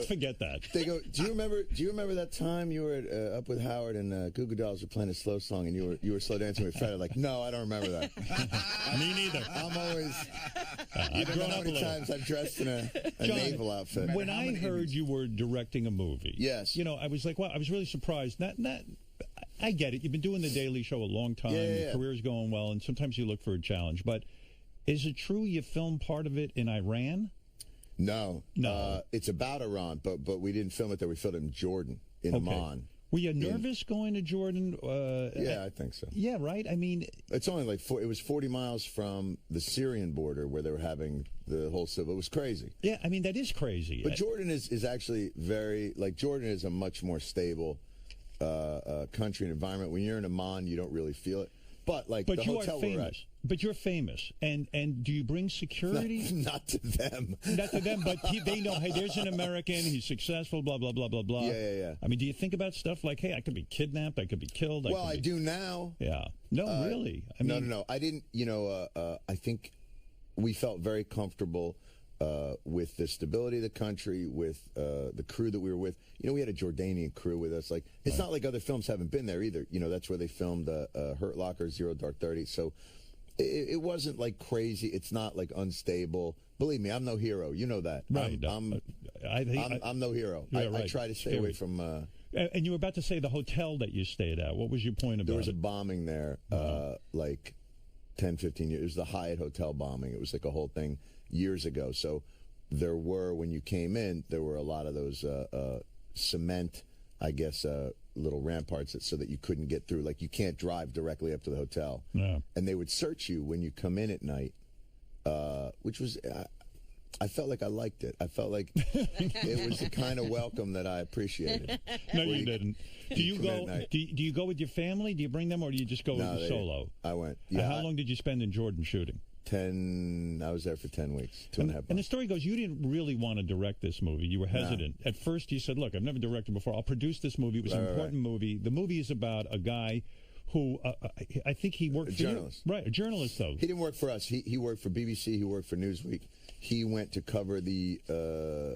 Forget that. They go, do you remember that time you were up with Howard and Goo Goo Dolls were playing a slow song and you were slow dancing with Fred? I'm like, no, I don't remember that. Me neither. I'm always. I've grown up how many times I've dressed in a John, naval outfit. When I heard you were directing a movie, yes, I was like, wow, I was really surprised. Not. I get it. You've been doing the Daily Show a long time. Your career's going well, and sometimes you look for a challenge. But is it true you filmed part of it in Iran? No. It's about Iran, but we didn't film it there. We filmed it in Jordan, in Amman. Were you nervous going to Jordan? Yeah, I think so. Yeah, right? I mean... It's only like it was 40 miles from the Syrian border where they were having the whole civil. It was crazy. Yeah, I mean, that is crazy. But Jordan is actually Jordan is a much more stable country and environment. When you're in Amman, you don't really feel it. But the hotel we're at. But you're famous, and do you bring security? Not to them. Not to them, but they know, hey, there's an American, he's successful, blah, blah, blah, blah, blah. Yeah. I mean, do you think about stuff like, hey, I could be kidnapped, I could be killed? I do now. Yeah. No, really. I mean, No. I didn't, I think we felt very comfortable with the stability of the country, with the crew that we were with. We had a Jordanian crew with us. It's not like other films haven't been there either. That's where they filmed Hurt Locker, Zero Dark 30. So it wasn't like crazy. It's not like unstable. Believe me, I'm no hero. You know that. Right. I'm no hero. Yeah, right. I try to stay away from... and you were about to say the hotel that you stayed at. What was your point about it? There was a bombing there, 10, 15 years. It was the Hyatt Hotel bombing. It was like a whole thing years ago. So there were, when you came in, there were a lot of those cement, I guess, little ramparts so that you couldn't get through. Like, you can't drive directly up to the hotel. Yeah. And they would search you when you come in at night, which was... I felt like I liked it. I felt like it was the kind of welcome that I appreciated. No, you didn't. Do you go? Do you go with your family? Do you bring them, or do you just go solo? I went. Yeah. How long did you spend in Jordan shooting? 10. I was there for 10 weeks, 2.5 months. And the story goes, you didn't really want to direct this movie. You were hesitant. No. At first, you said, "Look, I've never directed before. I'll produce this movie." It was an important movie. The movie is about a guy who I think he worked for a journalist. Right, a journalist, though. He didn't work for us. He worked for BBC. He worked for Newsweek. He went to cover the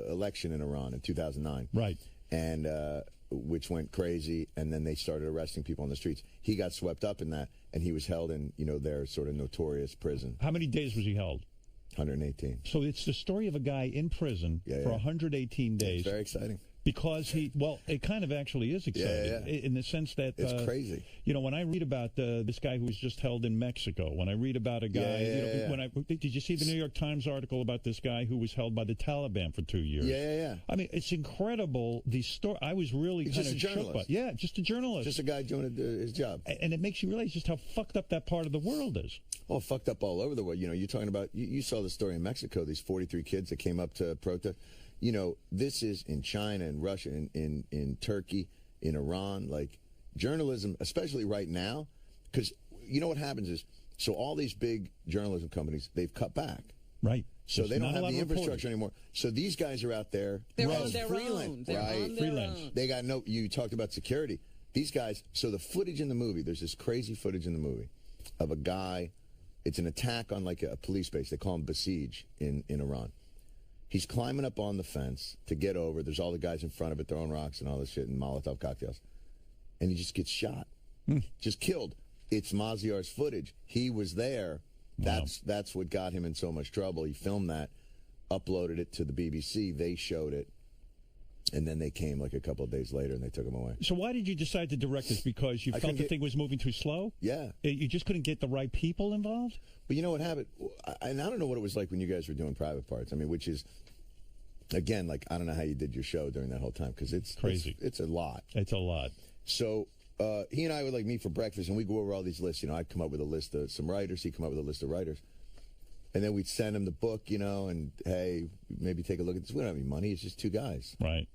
election in Iran in 2009. Right. And which went crazy, and then they started arresting people on the streets. He got swept up in that, and he was held in, their sort of notorious prison. How many days was he held? 118. So it's the story of a guy in prison for 118 days. It's very exciting. Because it kind of actually is exciting in the sense that... It's crazy. When I read about this guy who was just held in Mexico, when I read about a guy... Did you see the New York Times article about this guy who was held by the Taliban for 2 years? Yeah. I mean, it's incredible, the story. I was really kind of shook by it. Yeah, just a journalist. Just a guy doing his job. And it makes you realize just how fucked up that part of the world is. Oh, fucked up all over the world. You're talking about... You saw the story in Mexico, these 43 kids that came up to protest. This is in China and Russia, in Turkey, in Iran, like journalism, especially right now, because what happens is, so all these big journalism companies, they've cut back. Right. So they don't have the infrastructure anymore. So these guys are out there. They're on their own. Freelance. They got you talked about security. These guys, so the footage in the movie, there's this crazy footage in the movie of a guy, it's an attack on like a police base. They call them besiege in Iran. He's climbing up on the fence to get over. There's all the guys in front of it throwing rocks and all this shit and Molotov cocktails. And he just gets shot. Just killed. It's Maziar's footage. He was there. Wow. That's what got him in so much trouble. He filmed that, uploaded it to the BBC. They showed it. And then they came like a couple of days later and they took him away. So why did you decide to direct this? Because you felt the thing was moving too slow? Yeah. You just couldn't get the right people involved? But you know what happened? And I don't know what it was like when you guys were doing Private Parts. I mean, which is, again, like, I don't know how you did your show during that whole time, because it's crazy. It's a lot. It's a lot. So he and I would like meet for breakfast, and we go over all these lists. I'd come up with a list of some writers. He'd come up with a list of writers. And then we'd send him the book, and, hey, maybe take a look at this. We don't have any money. It's just two guys. Right.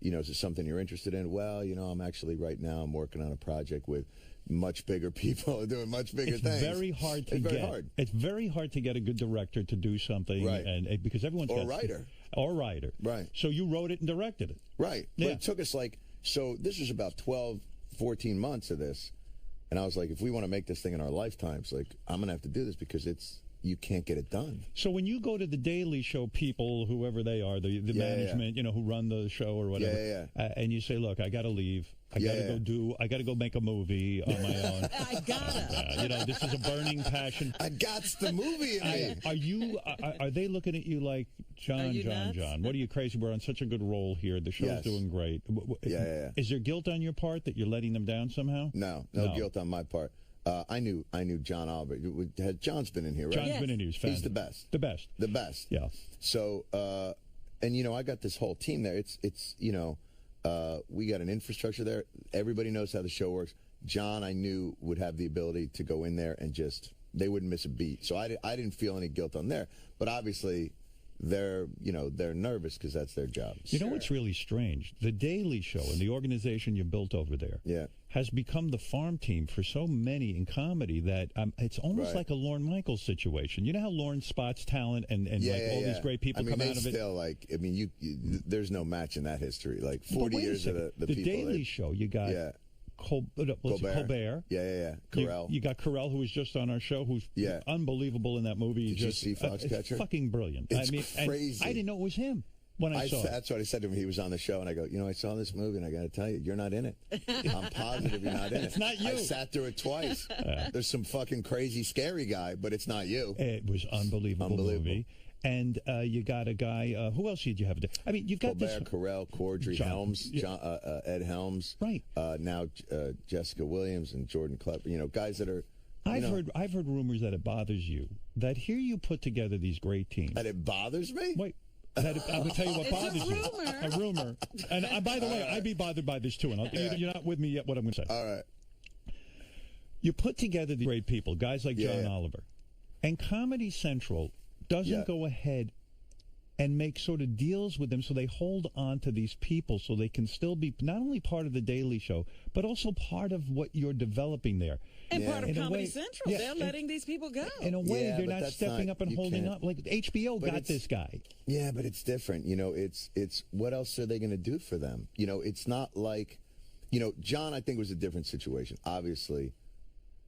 Is it something you're interested in? Well, I'm actually right now I'm working on a project with much bigger people doing much bigger things. It's very hard to get. It's very hard to get a good director to do something, right? And because everyone's or writer, right? So you wrote it and directed it, right? Yeah. But it took us so this was about 12, 14 months of this, and I was like, if we want to make this thing in our lifetimes, like I'm gonna have to do this because it's you can't get it done. So when you go to the Daily Show people, whoever they are, the management, who run the show or whatever, and you say, look, I got to leave. I got to go make a movie on my own. I gotta. This is a burning passion. I got the movie in me. Are they looking at you like, John, what are you crazy? We're on such a good roll here. The show's doing great. Is there guilt on your part that you're letting them down somehow? No guilt on my part. I knew John Oliver. John's been in here, right? John's been in here. He's the best. The best. The best. Yeah. So, and I got this whole team there. It's we got an infrastructure there. Everybody knows how the show works. John, I knew, would have the ability to go in there and they wouldn't miss a beat. So I didn't feel any guilt on there. But obviously, they're nervous because that's their job. You know what's really strange? The Daily Show and the organization you built over there has become the farm team for so many in comedy that it's almost like a Lorne Michaels situation. You know how Lorne spots talent and all these great people come out of it? Still, there's no match in that history. Like 40 years of the people. The Daily Show, you got Colbert. Carell. You got Carell, who was just on our show, who's unbelievable in that movie. Did you see Foxcatcher? It's fucking brilliant. It's crazy. I didn't know it was him when I saw it. That's what I said to him. He was on the show, and I go, I saw this movie, and I got to tell you, you're not in it. I'm positive you're not in it. It's not you. I sat through it twice. There's some fucking crazy, scary guy, but it's not you. It was unbelievable movie. And you got a guy. Who else did you have? I mean, you've got Colbert, Carell, Cordry, Helms, Ed Helms, right? Now Jessica Williams and Jordan Klepper. Guys that are. I've heard rumors that it bothers you that here you put together these great teams. That it bothers me. Wait. I'm going to tell you what bothers you. A rumor. And by the way, I'd be bothered by this too. And you're not with me yet. What I'm going to say. All right. You put together the great people, guys like John Oliver, and Comedy Central doesn't go ahead and make sort of deals with them so they hold on to these people so they can still be not only part of the Daily Show, but also part of what you're developing there. And part of Comedy Central. They're letting these people go. In a way, they're not stepping up and holding up. Like HBO got this guy. Yeah, but it's different. It's what else are they going to do for them? It's not like, John, I think, was a different situation, obviously.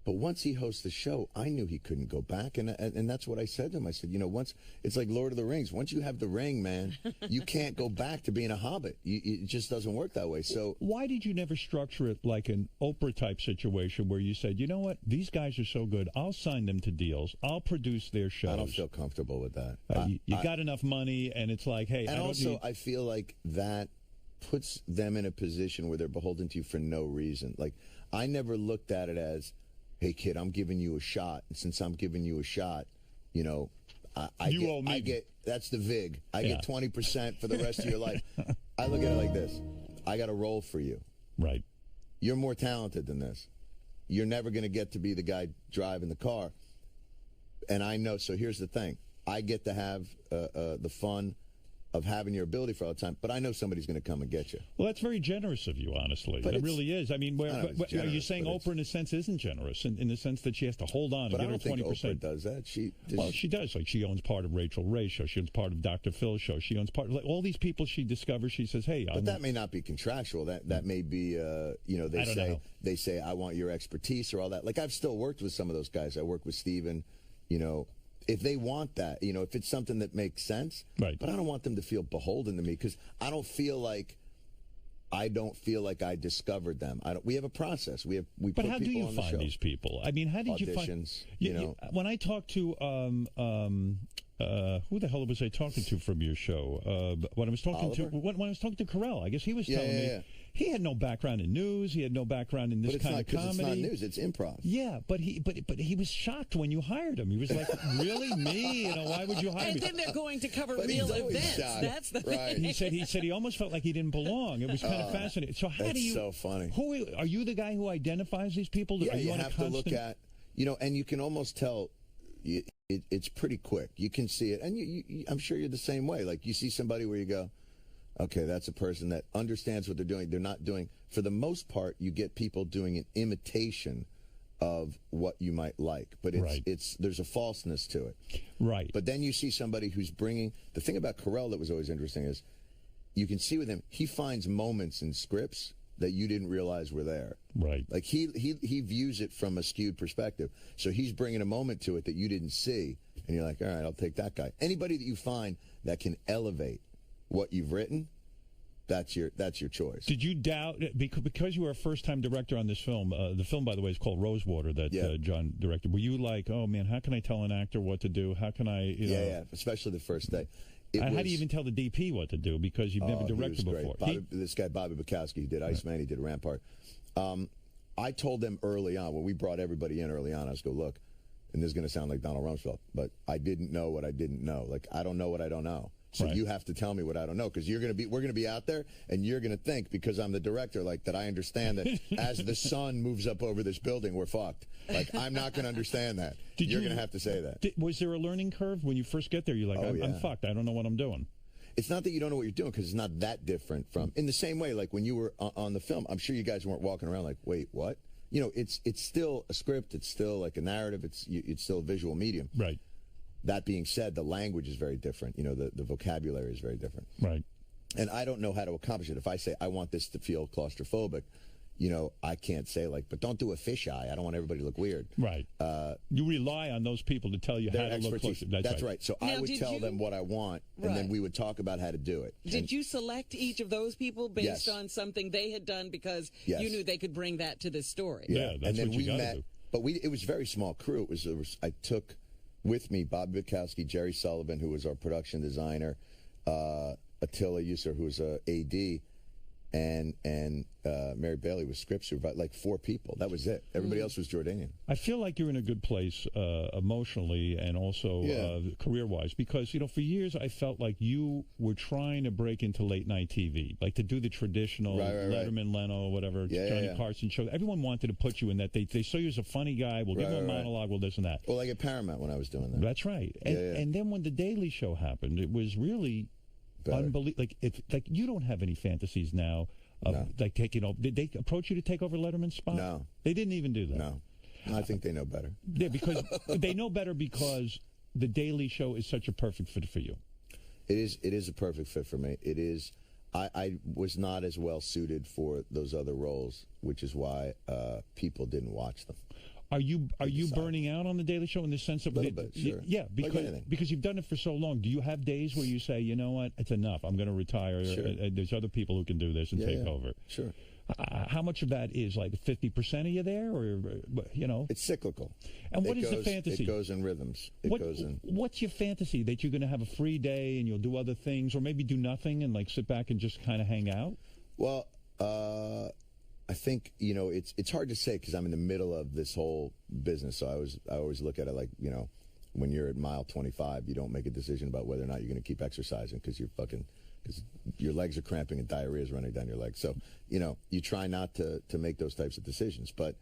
But once he hosts the show, I knew he couldn't go back, and that's what I said to him. I said, once it's like Lord of the Rings. Once you have the ring, man, you can't go back to being a hobbit. It just doesn't work that way. So why did you never structure it like an Oprah type situation where you said, you know what, these guys are so good, I'll sign them to deals, I'll produce their shows. I don't feel comfortable with that. You got enough money, and it's like, hey, I feel like that puts them in a position where they're beholden to you for no reason. Like I never looked at it as, hey, kid, I'm giving you a shot. And since I'm giving you a shot, I get that's the VIG. I get 20% for the rest of your life. I look at it like this. I got a role for you. Right. You're more talented than this. You're never going to get to be the guy driving the car. And I know. So here's the thing. I get to have the fun of having your ability for all the time, but I know somebody's going to come and get you. Well, that's very generous of you, honestly. It really is. I mean, are you saying Oprah, in a sense, isn't generous in the sense that she has to hold on and get her 20%? But I don't think Oprah does that. She does. Like, she owns part of Rachel Ray's show. She owns part of Dr. Phil's show. She owns part of all these people she discovers. She says, hey, but that may not be contractual. That may be, they say, I want your expertise or all that. Like, I've still worked with some of those guys. I work with Steven, if they want that, if it's something that makes sense. Right. But I don't want them to feel beholden to me because I don't feel like I discovered them. We have a process. We But put how do you on the find show. these people? I mean, how did Auditions, you find? When I talked to who the hell was I talking to from your show? When I was talking Oliver? when I was talking to Carell, I guess he was telling me. He had no background in news. He had no background in this kind of comedy. It's not news. It's improv. Yeah, but he was shocked when you hired him. He was like, "Really, me? Why would you hire me?" And then they're going to cover real events. That's the thing. He said he almost felt like he didn't belong. It was kind of fascinating. So how do you? So funny. Who are you? The guy who identifies these people? Yeah, are you have to look at and you can almost tell. It's pretty quick. You can see it, and I'm sure you're the same way. Like you see somebody where you go, okay, that's a person that understands what they're doing. They're not doing, for the most part, you get people doing an imitation of what you might like, but there's a falseness to it. Right. But then you see somebody who's bringing, the thing about Carell that was always interesting is you can see with him, he finds moments in scripts that you didn't realize were there. Right. Like he views it from a skewed perspective. So he's bringing a moment to it that you didn't see. And you're like, all right, I'll take that guy. Anybody that you find that can elevate what you've written, that's your choice. Did you doubt, because you were a first-time director on this film, the film, by the way, is called Rosewater that John directed. Were you like, oh, man, how can I tell an actor what to do? How can I, you know? Yeah, especially the first day. How do you even tell the DP what to do? Because you've never directed before. This guy, Bobby Bukowski, he did Iceman, he did Rampart. I told them early on, when we brought everybody in early on, I was go, look, and this is going to sound like Donald Rumsfeld, but I didn't know what I didn't know. Like, I don't know what I don't know. So you have to tell me what I don't know, because we're going to be out there, and you're going to think, because I'm the director, like, that I understand that as the sun moves up over this building, we're fucked. Like, I'm not going to understand that. You're going to have to say that. Was there a learning curve when you first get there? You're like, I'm fucked. I don't know what I'm doing. It's not that you don't know what you're doing, because it's not that different from, in the same way, like when you were on the film, I'm sure you guys weren't walking around like, wait, what? You know, it's still a script. It's still like a narrative. It's still a visual medium. Right. That being said, the language is very different. You know, the vocabulary is very different. Right. And I don't know how to accomplish it. If I say I want this to feel claustrophobic, you know, I can't say like, but don't do a fisheye. I don't want everybody to look weird. Right. You rely on those people to tell you how to look closer. That's right. So now, I would tell them what I want, and then we would talk about how to do it. Did you select each of those people based on something they had done because you knew they could bring that to this story? Yeah, that's and then what you gotta do. But it was a very small crew. I took with me Bob Bukowski, Jerry Sullivan, who was our production designer, Attila Yusser, who was a AD, and Mary Bailey was script supervisor, like 4 people. That was it. Everybody else was Jordanian. I feel like you're in a good place emotionally and also career-wise, because, you know, for years I felt like you were trying to break into late-night TV, like to do the traditional Letterman, Leno, whatever, Johnny Carson show. Everyone wanted to put you in that. They saw you as a funny guy. We'll give him a monologue, we'll this and that. Well, like at Paramount when I was doing that. That's right. And then when The Daily Show happened, it was really... unbelievable. Like you don't have any fantasies now of like taking over. Did they approach you to take over Letterman's spot? No, they didn't even do that. No, I think they know better. Yeah, because they know better because The Daily Show is such a perfect fit for you. It is a perfect fit for me. It is. I was not as well suited for those other roles, which is why people didn't watch them. Are you burning out on The Daily Show in the sense of a little bit? Sure. Yeah, because you've done it for so long. Do you have days where you say, you know what, it's enough, I'm going to retire. Sure. There's other people who can do this and take over. Sure. How much of that is like 50% of you there, or you know? It's cyclical. And what is the fantasy? It goes in rhythms. What's your fantasy? That you're going to have a free day and you'll do other things, or maybe do nothing and like sit back and just kind of hang out? Well, I think, you know, it's hard to say because I'm in the middle of this whole business. So I always look at it like, you know, when you're at mile 25, you don't make a decision about whether or not you're going to keep exercising because your legs are cramping and diarrhea is running down your legs. So, you know, you try not to make those types of decisions. But,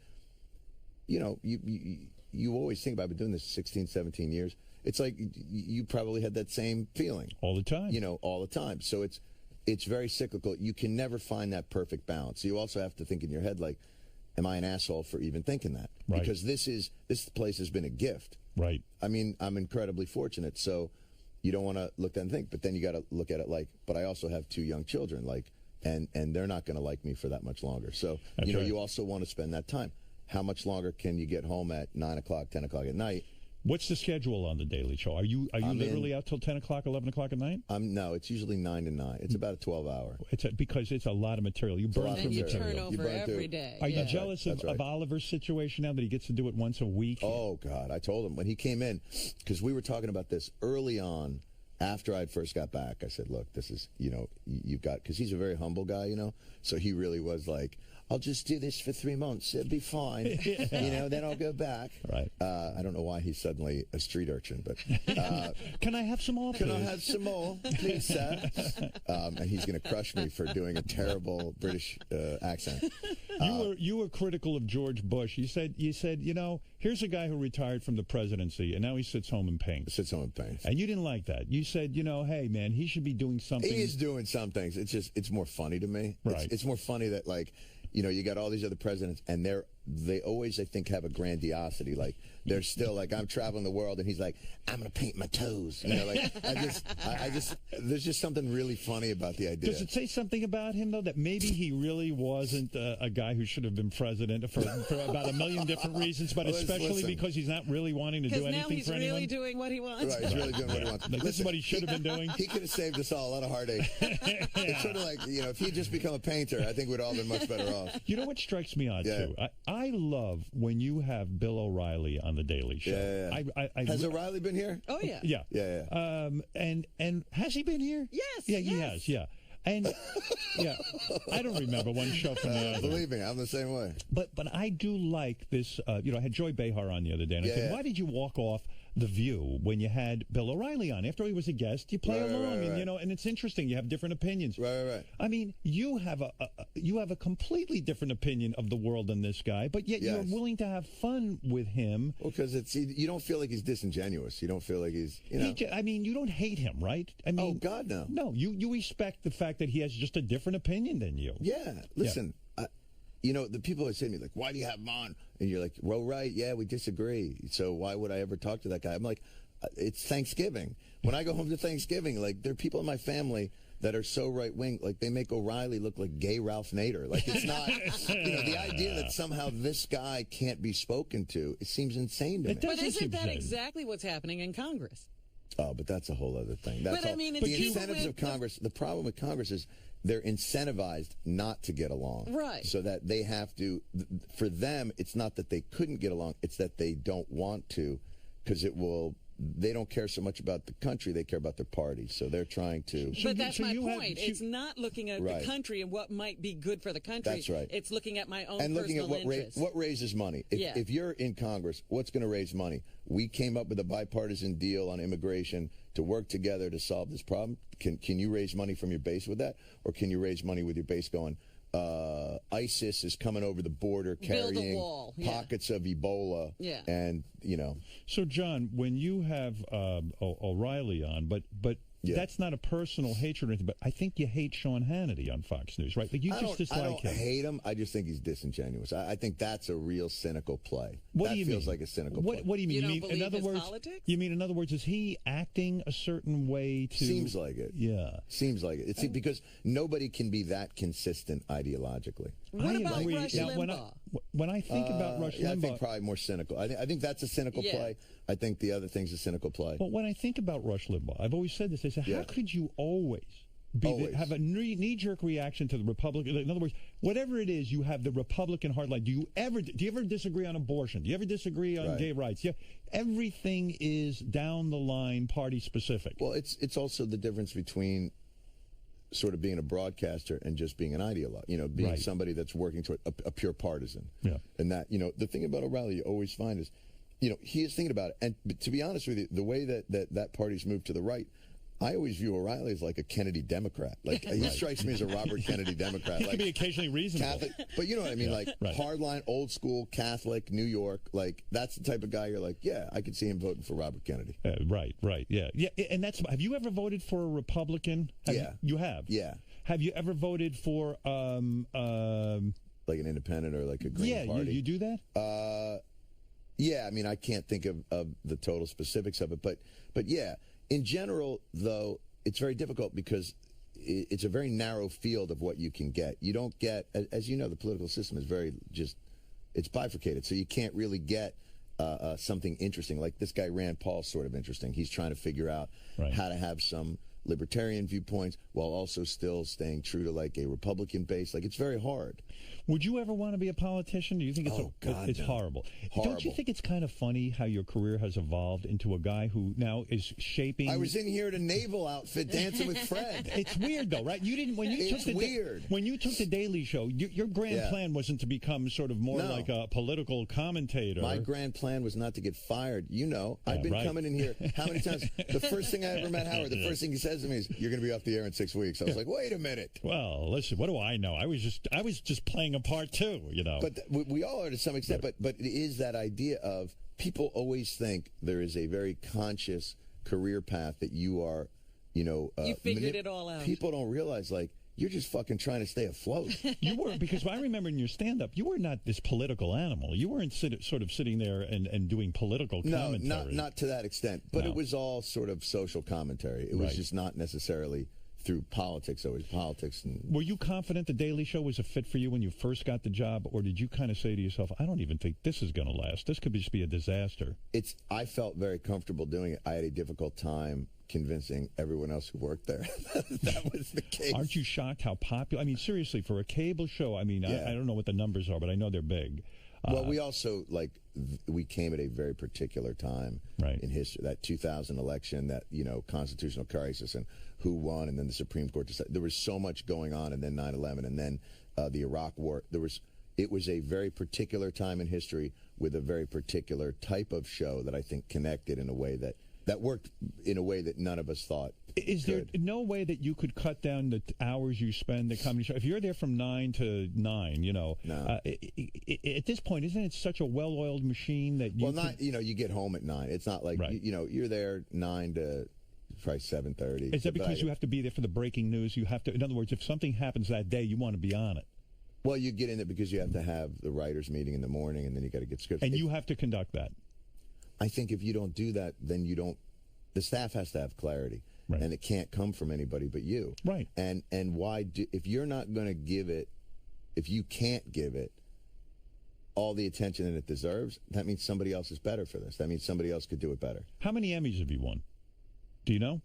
you know, you always think about, I've been doing this 16, 17 years. It's like you probably had that same feeling. All the time. You know, all the time. So it's very cyclical. You can never find that perfect balance. You also have to think in your head, like, am I an asshole for even thinking that? Right. Because this place has been a gift. Right. I mean, I'm incredibly fortunate. So you don't want to look at and think, but then you got to look at it like, but I also have 2 young children, like, and they're not going to like me for that much longer. So, you know, you also want to spend that time. How much longer can you get home at 9 o'clock, 10 o'clock at night? What's the schedule on The Daily Show? Are you literally out till 10 o'clock, 11 o'clock at night? No, it's usually 9 to 9. It's about a 12-hour. Because it's a lot of material. You burn through material. And you turn over every day. Are you jealous of Oliver's situation now that he gets to do it once a week? Oh, God. I told him when he came in, because we were talking about this early on, after I first got back. I said, look, this is, you know, you've got, because he's a very humble guy, you know, so he really was like, I'll just do this for 3 months. It'll be fine. You know, then I'll go back. Right. I don't know why he's suddenly a street urchin, but... can I have some more, please? Can I have some more, please, sir? And he's going to crush me for doing a terrible British accent. You were critical of George Bush. You said, you know, here's a guy who retired from the presidency, and now he sits home and paints. Sits home and paints. And you didn't like that. You said, you know, hey, man, he should be doing something. He is doing some things. It's more funny to me. Right. It's more funny that, like... You know, you got all these other presidents, and they always, I think, have a grandiosity. Like, they're still like, I'm traveling the world, and he's like, I'm going to paint my toes. You know, like, I just, there's just something really funny about the idea. Does it say something about him, though, that maybe he really wasn't a guy who should have been president for about a million different reasons, but especially because he's not really wanting to do anything for anyone? Because now he's really doing what he wants. Right, he's really doing what he wants. Like, this is what he should have been doing. He could have saved us all a lot of heartache. It's sort of like, you know, if he'd just become a painter, I think we'd all been much better off. You know what strikes me odd, too? I love when you have Bill O'Reilly on The Daily Show. Has O'Reilly been here? Oh, yeah. Yeah. And has he been here? Yes. Yeah, he has, yeah. And I don't remember one show from the other. Believe me, I'm the same way. But I do like this. I had Joy Behar on the other day, and I said, why did you walk off The View when you had Bill O'Reilly on? After he was a guest, you play along, and you know, and it's interesting. You have different opinions. Right. I mean, you have a completely different opinion of the world than this guy, but yet you're willing to have fun with him. Well, because you don't feel like he's disingenuous. You don't feel like he's, you know. I mean, you don't hate him, right? I mean, oh God, no. No, you respect the fact that he has just a different opinion than you. Yeah. Listen. You know, the people always say to me, like, why do you have him on? And you're like, well, right, yeah, we disagree. So why would I ever talk to that guy? I'm like, it's Thanksgiving. When I go home to Thanksgiving, like, there are people in my family that are so right-wing, like, they make O'Reilly look like gay Ralph Nader. Like, it's not, you know, the idea that somehow this guy can't be spoken to, it seems insane to me. But isn't that exactly what's happening in Congress? Oh, but that's a whole other thing. That's I mean, the incentives of Congress, the problem with Congress is they're incentivized not to get along. Right. So that they have to, for them, it's not that they couldn't get along, it's that they don't want to, because they don't care so much about the country, they care about their party. So they're trying to. But that's my point. It's not looking at the country and what might be good for the country. That's right. It's looking at my own and looking at what raises money. If you're in Congress, what's going to raise money? We came up with a bipartisan deal on immigration to work together to solve this problem. Can you raise money from your base with that? Or can you raise money with your base going, ISIS is coming over the border carrying pockets of Ebola. Yeah. And, you know. So, John, when you have O'Reilly on, but that's not a personal hatred or anything, but I think you hate Sean Hannity on Fox News, right? Like, you just dislike him. I don't hate him. I just think he's disingenuous. I think that's a real cynical play. What do you mean? That feels like a cynical play. What do you mean? You don't believe his politics? You mean, in other words, is he acting a certain way to... Seems like it. Yeah. Seems like it. It's because nobody can be that consistent ideologically. What about Rush Limbaugh? When I think about Rush Limbaugh... I think probably more cynical. I think that's a cynical play. I think the other thing's a cynical play. But when I think about Rush Limbaugh, I've always said this. I say, how could you always have a knee-jerk reaction to the Republican? In other words, whatever it is, you have the Republican hardline. Do you ever disagree on abortion? Do you ever disagree on gay rights? Yeah, everything is down the line, party specific. Well, it's also the difference between sort of being a broadcaster and just being an ideologue, you know, being somebody that's working toward a pure partisan. Yeah. And that, you know, the thing about O'Reilly you always find is, you know, he is thinking about it. And to be honest with you, the way that party's moved to the right, I always view O'Reilly as like a Kennedy Democrat. Like, he strikes me as a Robert Kennedy Democrat. He can be occasionally reasonable. Catholic, but you know what I mean? Like, hardline, old school, Catholic, New York. Like, that's the type of guy you're like, yeah, I could see him voting for Robert Kennedy. Right, yeah. And that's, have you ever voted for a Republican? You have? Yeah. Have you ever voted for, like an independent or like a Green Party? Yeah, you do that? Yeah, I mean, I can't think of the total specifics of it, but yeah. In general, though, it's very difficult because it's a very narrow field of what you can get. You don't get, as you know, the political system is very it's bifurcated, so you can't really get something interesting. Like this guy Rand Paul's sort of interesting. He's trying to figure out how to have some libertarian viewpoints while also still staying true to like a Republican base. Like, it's very hard. Would you ever want to be a politician? Do you think it's horrible? Don't you think it's kind of funny how your career has evolved into a guy who now is shaping? I was in here in a naval outfit dancing with Fred. It's weird though, right? You didn't when you took the Daily Show. Your grand plan wasn't to become sort of more like a political commentator. My grand plan was not to get fired. You know, I've been coming in here how many times? The first thing I ever met Howard, the first thing he says to me is, "You're going to be off the air in 6 weeks." I was like, "Wait a minute." Well, listen, what do I know? I was just playing a part too, you know. But we all are to some extent. But it is that idea of people always think there is a very conscious career path that you are, you know. You figured it all out. People don't realize, like, you're just fucking trying to stay afloat. You were, because I remember in your stand-up, you were not this political animal. You weren't sort of sitting there and doing political commentary. No, not to that extent. But it was all sort of social commentary. It was just not necessarily through politics, always politics. Were you confident The Daily Show was a fit for you when you first got the job, or did you kind of say to yourself, I don't even think this is going to last. This could just be a disaster? I felt very comfortable doing it. I had a difficult time convincing everyone else who worked there that was the case. Aren't you shocked how popular? I mean, seriously, for a cable show, I mean, I don't know what the numbers are, but I know they're big. Well, we also, we came at a very particular time in history. That 2000 election, that, constitutional crisis, and who won, and then the Supreme Court decided. There was so much going on, and then 9/11, and then the Iraq War. It was a very particular time in history with a very particular type of show that I think connected in a way that worked in a way that none of us thought. Is there no way that you could cut down the hours you spend at comedy show? If you're there from 9 to 9, No. At this point, isn't it such a well-oiled machine that you? Well, you get home at 9. It's not like you're there 9 to probably 7:30. Is that because you have to be there for the breaking news? You have to. In other words, if something happens that day, you want to be on it. Well, you get in it because you have to have the writers' meeting in the morning, and then you got to get scripts. And you have to conduct that. I think if you don't do that, then you don't. The staff has to have clarity, and it can't come from anybody but you. Right. And why if you're not going to give it, if you can't give it all the attention that it deserves, that means somebody else is better for this. That means somebody else could do it better. How many Emmys have you won? Do you know?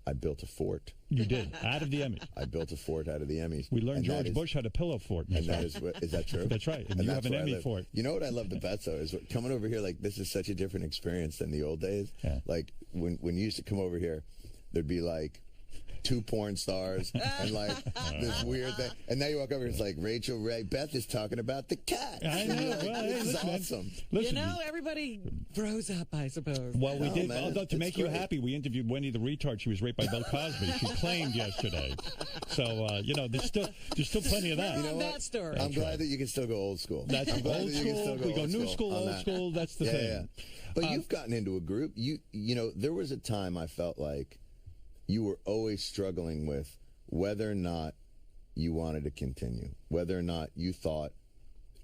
I built a fort. You did, out of the Emmys. I built a fort out of the Emmys. We learned George Bush had a pillow fort. And that is that true? That's right. And you have an Emmy for it. You know what I love the best, though, is coming over here, this is such a different experience than the old days. Yeah. Like, when you used to come over here, there'd be, 2 porn stars and this weird thing. And now you walk over, it's like Rachel Ray. Beth is talking about the cat. I know. Well, this is awesome. Listen, everybody grows up, I suppose. Well, we did. Although, to make you happy, we interviewed Wendy the retard. She was raped by Bill Cosby. She claimed yesterday. So, there's still plenty of that. You know that story. I'm glad that you can still go old school. That's old school. We go new school, old school. That's the thing. Yeah. But you've gotten into a group. There was a time I felt like you were always struggling with whether or not you wanted to continue, whether or not you thought,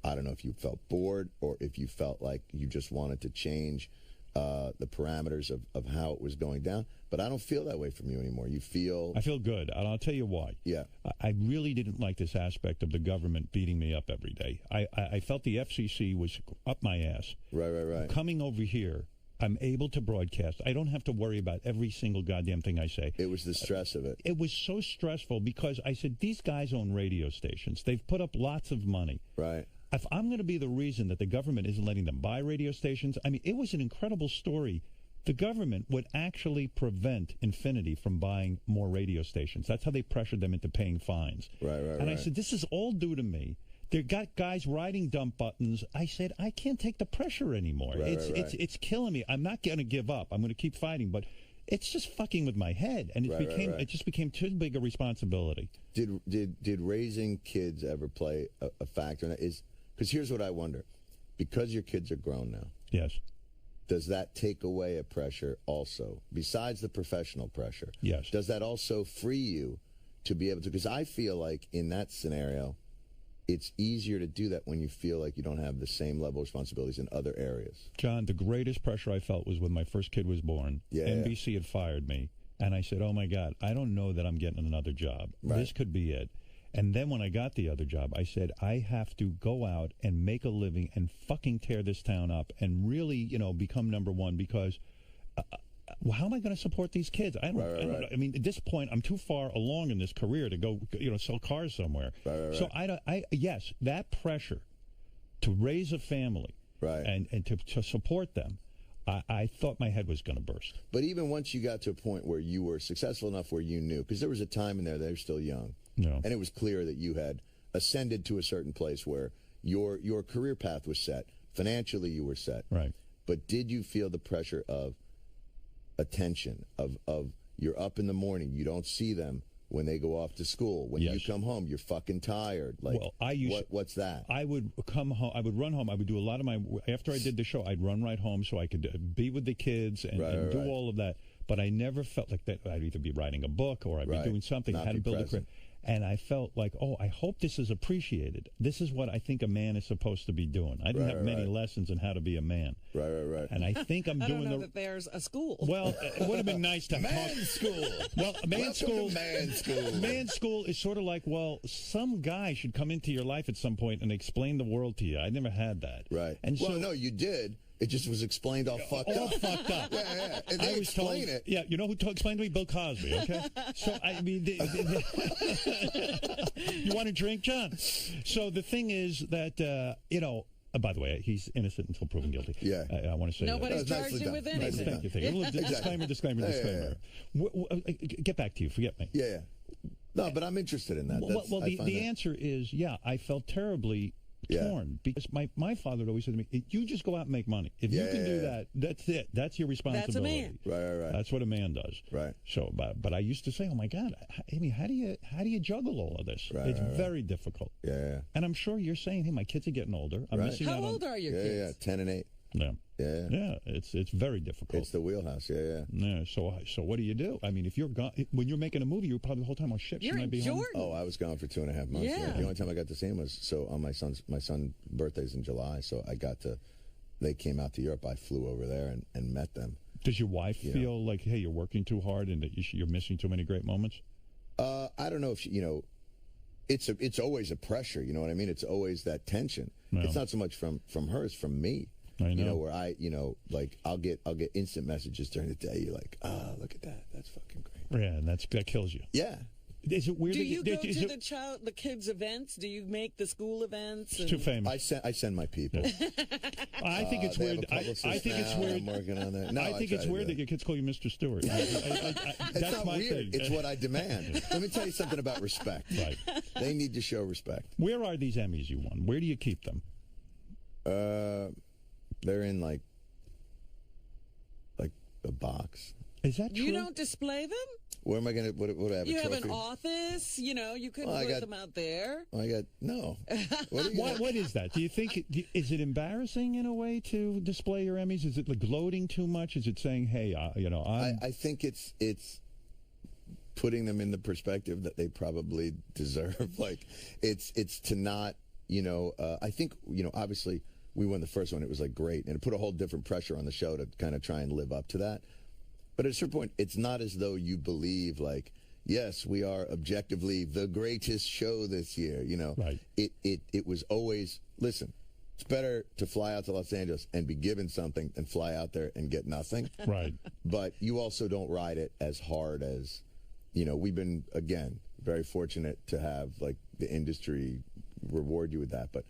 I don't know if you felt bored or if you felt like you just wanted to change the parameters of how it was going down. But I don't feel that way from you anymore. I feel good, and I'll tell you why. Yeah. I really didn't like this aspect of the government beating me up every day. I felt the FCC was up my ass. Right. Coming over here, I'm able to broadcast. I don't have to worry about every single goddamn thing I say. It was the stress of it. It was so stressful because I said, these guys own radio stations. They've put up lots of money. Right. If I'm going to be the reason that the government isn't letting them buy radio stations, I mean, it was an incredible story. The government would actually prevent Infinity from buying more radio stations. That's how they pressured them into paying fines. Right. And I said, this is all due to me. They got guys riding dump buttons. I said, I can't take the pressure anymore. It's killing me. I'm not going to give up. I'm going to keep fighting, but it's just fucking with my head, and it just became too big a responsibility. Did raising kids ever play a factor in that? Because here's what I wonder: because your kids are grown now, yes, does that take away a pressure also besides the professional pressure? Yes. Does that also free you to be able to? Because I feel like in that scenario, it's easier to do that when you feel like you don't have the same level of responsibilities in other areas. John, the greatest pressure I felt was when my first kid was born. NBC had fired me, and I said, oh, my God, I don't know that I'm getting another job. Right. This could be it. And then when I got the other job, I said, I have to go out and make a living and fucking tear this town up and really, become number one because... how am I going to support these kids? I mean, at this point, I'm too far along in this career to go, sell cars somewhere. So yes, that pressure to raise a family, and to support them, I thought my head was going to burst. But even once you got to a point where you were successful enough where you knew, because there was a time in there they were still young, and it was clear that you had ascended to a certain place where your career path was set, financially you were set. Right. But did you feel the pressure of attention, of you're up in the morning, you don't see them when they go off to school, when you come home you're fucking tired, what's that? I would come home, I would run home, I would do a lot of my, after I did the show, I'd run right home so I could be with the kids and do all of that. but I never felt like that. I'd either be writing a book or I'd be doing something. I had to build a career. And I felt like, oh, I hope this is appreciated. This is what I think a man is supposed to be doing. I didn't have many lessons on how to be a man. Right. And I think I'm doing I don't know that there's a school. Well, it would have been nice to have man school. Well, man school. Man school. Man school is sort of like, well, some guy should come into your life at some point and explain the world to you. I never had that. Right. And well, no, you did. It just was explained all fucked up. All fucked up. Yeah. And they explain it. Yeah, you know who explained to me? Bill Cosby, okay? So, I mean, you want a drink, John? So the thing is that, you know, by the way, he's innocent until proven guilty. Yeah. I want to say nobody's charged him with anything. Thank you. Disclaimer. Get back to you. Forget me. Yeah. No, but I'm interested in that. Well, the answer is, yeah, I felt terribly torn because my father always said to me, you just go out and make money. If you can do that, that's it. That's your responsibility. That's a man. Right. That's what a man does. Right. So, but I used to say, oh my God, I mean, how do you juggle all of this? It's very difficult. Yeah. And I'm sure you're saying, hey, my kids are getting older. I'm missing How out old are your kids? 10 and 8. Yeah, it's very difficult. It's the wheelhouse, yeah. So what do you do? I mean, if you're gone, when you're making a movie, you're probably the whole time, oh shit, you're should I be Jordan. home? Oh, I was gone for 2.5 months. Yeah. The only time I got to see him was on my son's birthday's in July, so they came out to Europe. I flew over there and met them. Does your wife feel like, hey, you're working too hard and that you're missing too many great moments? I don't know if it's always a pressure. You know what I mean? It's always that tension. No. It's not so much from her; it's from me. I know. Where like I'll get instant messages during the day. You're like, look at that. That's fucking great. Yeah, and that kills you. Yeah. Is it weird? Do you go to the kids' events? Do you make the school events? It's too famous. I send my people. I think it's weird. I think it's weird. I'm working on that. No, I think it's weird that your kids call you Mr. Stewart. It's not weird. Thing. It's what I demand. Let me tell you something about respect. Right. They need to show respect. Where are these Emmys you won? Where do you keep them? They're in like a box. Is that true? You don't display them? Where am I going to? What do I have? You have an office. You couldn't put them out there. No. What is that? Do you think is it embarrassing in a way to display your Emmys? Is it like gloating too much? Is it saying, hey, I think it's putting them in the perspective that they probably deserve. Like it's to not. I think obviously. We won the first one. It was like great. And it put a whole different pressure on the show to kind of try and live up to that. But at a certain point, it's not as though you believe like, yes, we are objectively the greatest show this year. Right. It was always, listen, it's better to fly out to Los Angeles and be given something than fly out there and get nothing. Right. But you also don't ride it as hard as, we've been, again, very fortunate to have like the industry reward you with that. But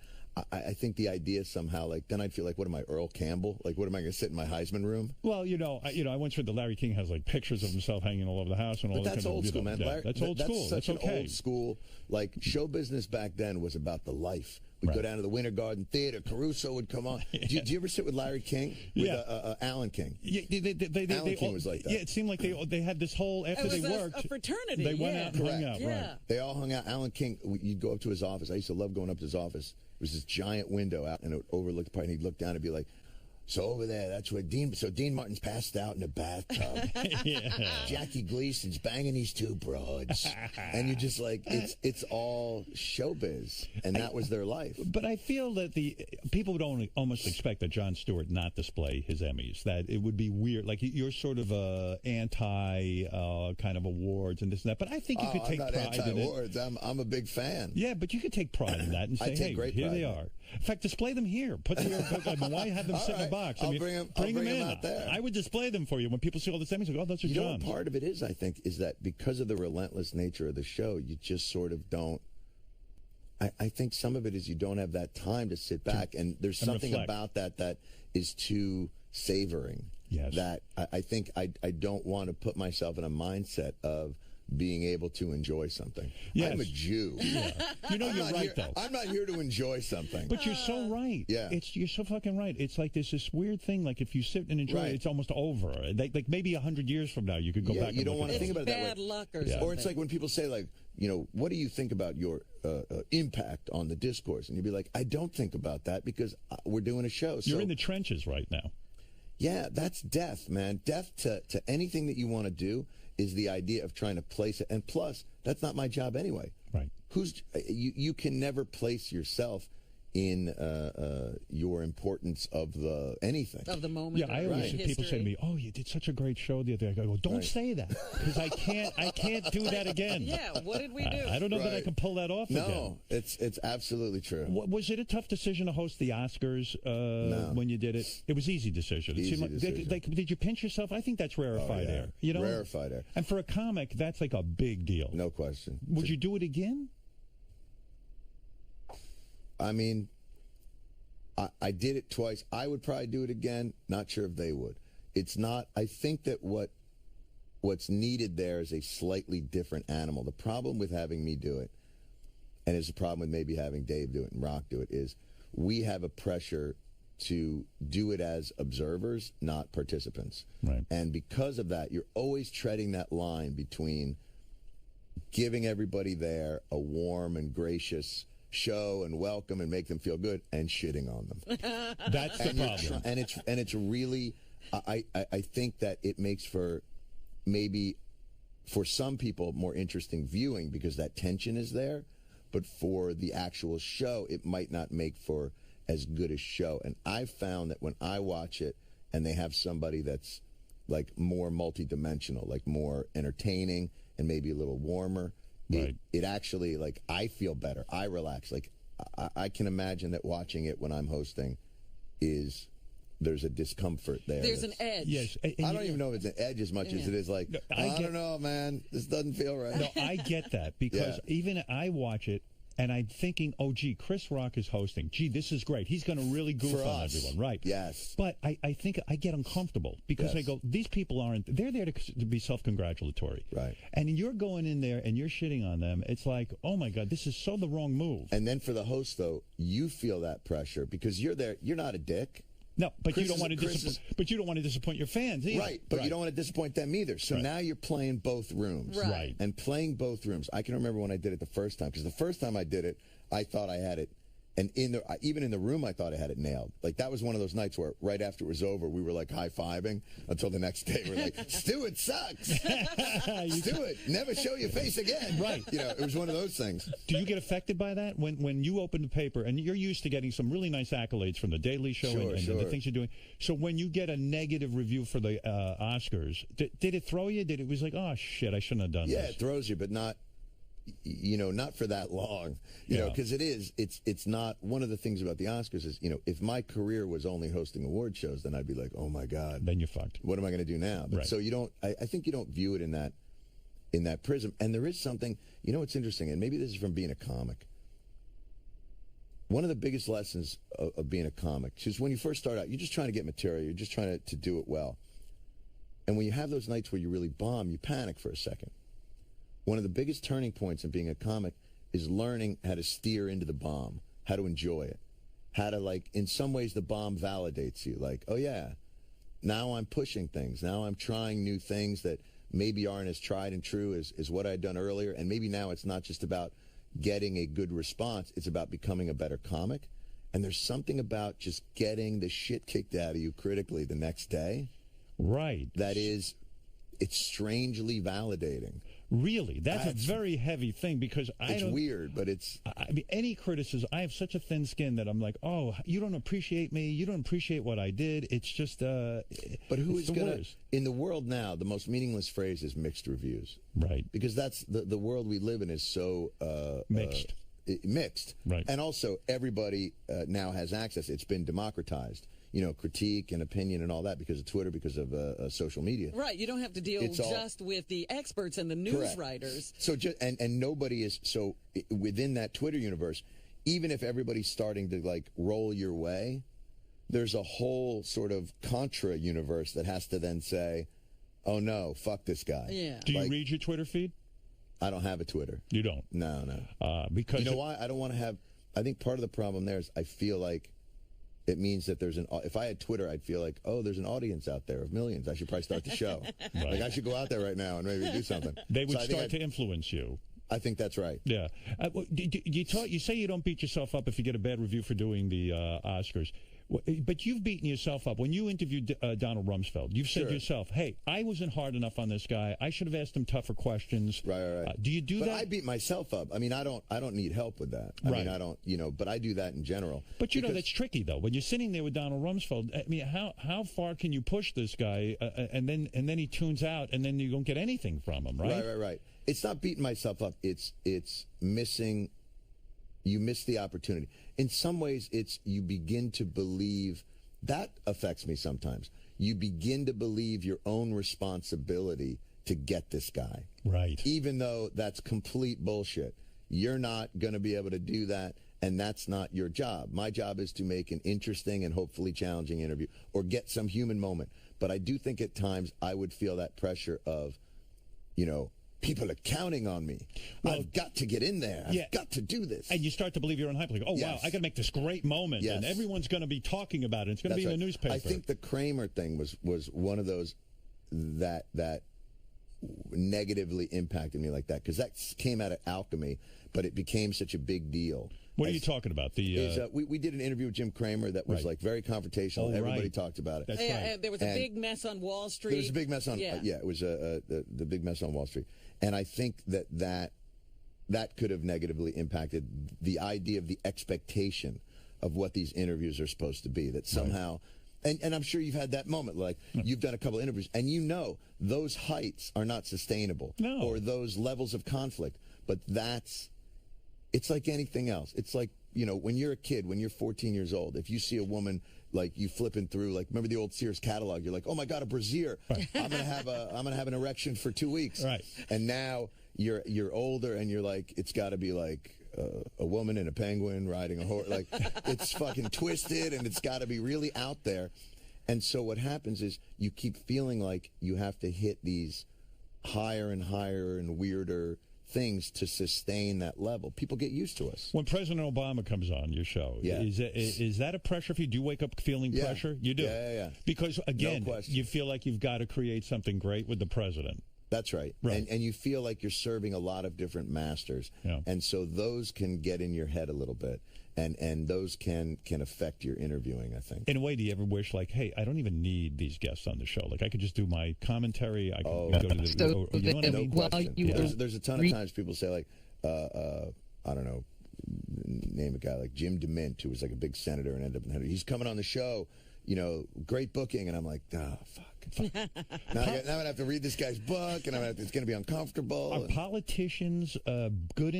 I think the idea somehow, like, then I'd feel like, what am I, Earl Campbell? Like, what am I going to sit in my Heisman room? Well, I once read that Larry King has like pictures of himself hanging all over the house and all that. But that's old school, man. Yeah, that's old school. That's okay. An old school. Like show business back then was about the life. We'd go down to the Winter Garden Theater. Caruso would come on. Did you ever sit with Larry King? With Alan King? Yeah, Alan King was like that. Yeah, it seemed like they had this whole, after they worked. A fraternity. They went out and hung out, right. They all hung out. Alan King, you'd go up to his office. I used to love going up to his office. There was this giant window out, and it overlooked the park, and he'd look down and be like, so over there, that's where Dean Martin's passed out in the bathtub. Jackie Gleason's banging these two broads. And you're just like, it's all showbiz. And that was their life. But I feel that the people would almost expect that Jon Stewart not display his Emmys, that it would be weird. Like, you're sort of anti kind of awards and this and that. But I think you could take pride in it. I'm not anti-awards. I'm a big fan. Yeah, but you could take pride in that and say, hey, here they are. In fact, display them here. Why have them sit in a box? I'll bring them in. Out there. I would display them for you when people see all the Emmys. Like, oh, those are John's. Part of it is, I think, is that because of the relentless nature of the show, you just sort of don't. I think some of it is you don't have that time to sit back, and there's something about that is too savoring. Yes. That I think I don't want to put myself in a mindset of being able to enjoy something. Yes. I'm a Jew. Yeah. You're right, though. I'm not here to enjoy something. But you're so right. Yeah. You're so fucking right. It's like there's this weird thing, like if you sit and enjoy it, it's almost over. Like maybe 100 years from now, you could go back and you don't want to think about it that way. Bad luck or something. Or it's like when people say, like, what do you think about your impact on the discourse? And you'd be like, I don't think about that because we're doing a show. You're in the trenches right now. Yeah, that's death, man. Death to anything that you want to do is the idea of trying to place it. And plus, that's not my job anyway. Right. You can never place yourself in your importance of the anything of the moment. Yeah, I always people say to me, "Oh, you did such a great show the other day." I go, "Don't say that, because I can't do that again." Yeah, what did we do? I don't know that I can pull that off again. No, it's absolutely true. Was it a tough decision to host the Oscars no. when you did it? It was easy decision. It seemed like, did you pinch yourself? I think that's rarefied air. You know, rarefied air. And for a comic, that's like a big deal. No question. Would you do it again? I mean, I did it twice. I would probably do it again. Not sure if they would. It's not. I think that what's needed there is a slightly different animal. The problem with having me do it, and it's a problem with maybe having Dave do it and Rock do it, is we have a pressure to do it as observers, not participants. Right. And because of that, you're always treading that line between giving everybody there a warm and gracious show and welcome and make them feel good, and shitting on them. That's the problem. And it's really, I think that it makes for maybe for some people more interesting viewing because that tension is there, but for the actual show it might not make for as good a show. And I've found that when I watch it and they have somebody that's like more multidimensional, like more entertaining and maybe a little warmer, right. It actually, like, I feel better. I relax. Like, I can imagine that watching it when I'm hosting there's a discomfort there. There's an edge. Yes. I don't even know if it's an edge as much as it is like, I don't know, man. This doesn't feel right. No, I get that because even I watch it and I'm thinking, oh, gee, Chris Rock is hosting. Gee, this is great. He's going to really goof on everyone. Right. Yes. But I think I get uncomfortable because I go, these people they're there to be self-congratulatory. Right. And you're going in there and you're shitting on them. It's like, oh, my God, this is so the wrong move. And then for the host, though, you feel that pressure because you're there. You're not a dick. No, but you don't want to disappoint your fans either. Right, but you don't want to disappoint them either. So now you're playing both rooms. Right. And playing both rooms. I can remember when I did it the first time, because the first time I did it, I thought I had it. And even in the room, I thought I had it nailed. Like, that was one of those nights where right after it was over, we were, like, high-fiving until the next day. We're like, Stewart sucks. Stewart, never show your face again. Right. You know, it was one of those things. Do you get affected by that? When you open the paper, and you're used to getting some really nice accolades from the Daily Show and the things you're doing. So when you get a negative review for the Oscars, did it throw you? It was like, oh, shit, I shouldn't have done this. Yeah, it throws you, but not... not for that long, because it's not, one of the things about the Oscars is, if my career was only hosting award shows, then I'd be like, oh my God. Then you're fucked. What am I going to do now? But so you don't, I think you don't view it in that prism. And there is something, what's interesting, and maybe this is from being a comic. One of the biggest lessons of being a comic is when you first start out, you're just trying to get material. You're just trying to do it well. And when you have those nights where you really bomb, you panic for a second. One of the biggest turning points in being a comic is learning how to steer into the bomb, how to enjoy it, how to, like, in some ways the bomb validates you. Like, oh, yeah, now I'm pushing things. Now I'm trying new things that maybe aren't as tried and true as what I'd done earlier. And maybe now it's not just about getting a good response. It's about becoming a better comic. And there's something about just getting the shit kicked out of you critically the next day. Right. That is, it's strangely validating. Really? That's a very heavy thing because it's weird, but it's... I mean, any criticism, I have such a thin skin that I'm like, oh, you don't appreciate me. You don't appreciate what I did. It's just... but who is going to... In the world now, the most meaningless phrase is mixed reviews. Right. Because that's... The world we live in is so... mixed. Mixed. Right. And also, everybody now has access. It's been democratized. Critique and opinion and all that because of Twitter, because of social media. Right. You don't have to deal just with the experts and the news writers. So and nobody is, so within that Twitter universe, even if everybody's starting to, like, roll your way, there's a whole sort of contra universe that has to then say, oh no, fuck this guy. Yeah. Do you read your Twitter feed? I don't have a Twitter. You don't? No. Because... You know why? I don't want to have... I think part of the problem there is I feel like it means that there's if I had Twitter, I'd feel like, oh, there's an audience out there of millions. I should probably start the show. Right. Like, I should go out there right now and maybe do something. They would start to influence you. I think that's right. Yeah. You say you don't beat yourself up if you get a bad review for doing the Oscars. But you've beaten yourself up. When you interviewed Donald Rumsfeld, you've said yourself, hey, I wasn't hard enough on this guy. I should have asked him tougher questions. Right. Do you do that? I beat myself up. I mean, I don't need help with that. I mean, I don't, but I do that in general. But you know, that's tricky, though. When you're sitting there with Donald Rumsfeld, I mean, how far can you push this guy, and then he tunes out, and then you don't get anything from him, right? Right. It's not beating myself up. It's missing. You miss the opportunity. In some ways, you begin to believe. That affects me sometimes. You begin to believe your own responsibility to get this guy. Right. Even though that's complete bullshit. You're not going to be able to do that, and that's not your job. My job is to make an interesting and hopefully challenging interview or get some human moment. But I do think at times I would feel that pressure of, people are counting on me. Well, I've got to get in there. I've got to do this. And you start to believe your own hype. Like, wow, I got to make this great moment. And everyone's going to be talking about it. It's going to be in the newspaper. I think the Kramer thing was one of those that negatively impacted me like that. Because that came out of Alchemy, but it became such a big deal. What are you talking about? We did an interview with Jim Kramer that was like very confrontational. Everybody talked about it. That's right. There was a big mess on Wall Street. There was a big mess on. It was the big mess on Wall Street, and I think that could have negatively impacted the idea of the expectation of what these interviews are supposed to be. That somehow. Right. And I'm sure you've had that moment, like you've done a couple of interviews, and those heights are not sustainable, or those levels of conflict. But it's like anything else. It's like, when you're a kid, when you're 14 years old, if you see a woman like you flipping through, like remember the old Sears catalog, you're like, oh my God, a brassiere. Right. I'm gonna have an erection for 2 weeks. Right. And now you're older and you're like, it's got to be like a woman and a penguin riding a horse. Like it's fucking twisted and it's got to be really out there. And so what happens is you keep feeling like you have to hit these higher and higher and weirder things to sustain that level. People get used to us. When President Obama comes on your show, is that a pressure for you? Do you wake up feeling pressure? You do? Yeah. Because, again, you feel like you've got to create something great with the president. That's right. And you feel like you're serving a lot of different masters. Yeah. And so those can get in your head a little bit. And those can affect your interviewing, I think. In a way, do you ever wish, like, hey, I don't even need these guests on the show. Like, I could just do my commentary. I can go to the... you know what I mean? No question. There's a ton of times people say, like, I don't know, name a guy like Jim DeMint, who was like a big senator and ended up in Henry. He's coming on the show, great booking. And I'm like, fuck. Now I'm going to have to read this guy's book, and it's going to be uncomfortable. Are politicians good?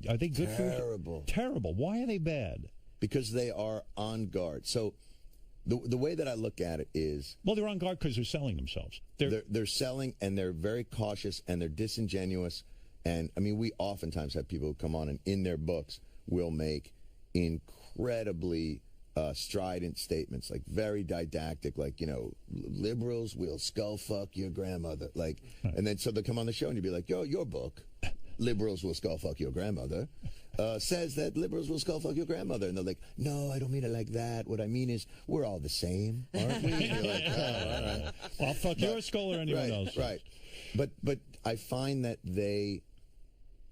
Are they good for you? Terrible. Why are they bad? Because they are on guard. So the way that I look at it is... Well, they're on guard because they're selling themselves. They're selling, and they're very cautious, and they're disingenuous. And, I mean, we oftentimes have people who come on and in their books will make incredibly... strident statements, like very didactic, like, liberals will skull fuck your grandmother. Like, and then so they come on the show and you'd be like, your book, Liberals Will Skull Fuck Your Grandmother, says that liberals will skull fuck your grandmother. And they're like, no, I don't mean it like that. What I mean is we're all the same, aren't we? And you're like, oh, all right. Well, I'll fuck your skull or anyone else. Right. But I find that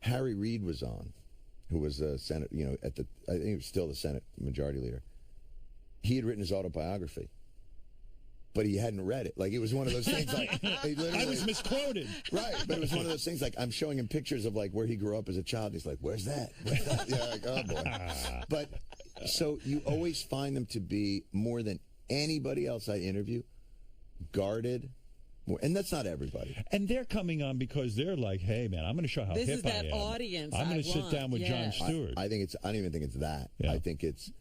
Harry Reid was on, who was a Senate, I think he was still the Senate Majority Leader. He had written his autobiography, but he hadn't read it. Like, it was one of those things like... I was misquoted. Right, but it was one of those things like I'm showing him pictures of like where he grew up as a child. And he's like, where's that? Yeah, like, oh boy. But so you always find them to be, more than anybody else I interview, guarded. And that's not everybody. And they're coming on because they're like, hey, man, I'm going to show how hip I am. This is that audience I'm going to sit down with Jon Stewart. I don't even think it's that. Yeah. I think it's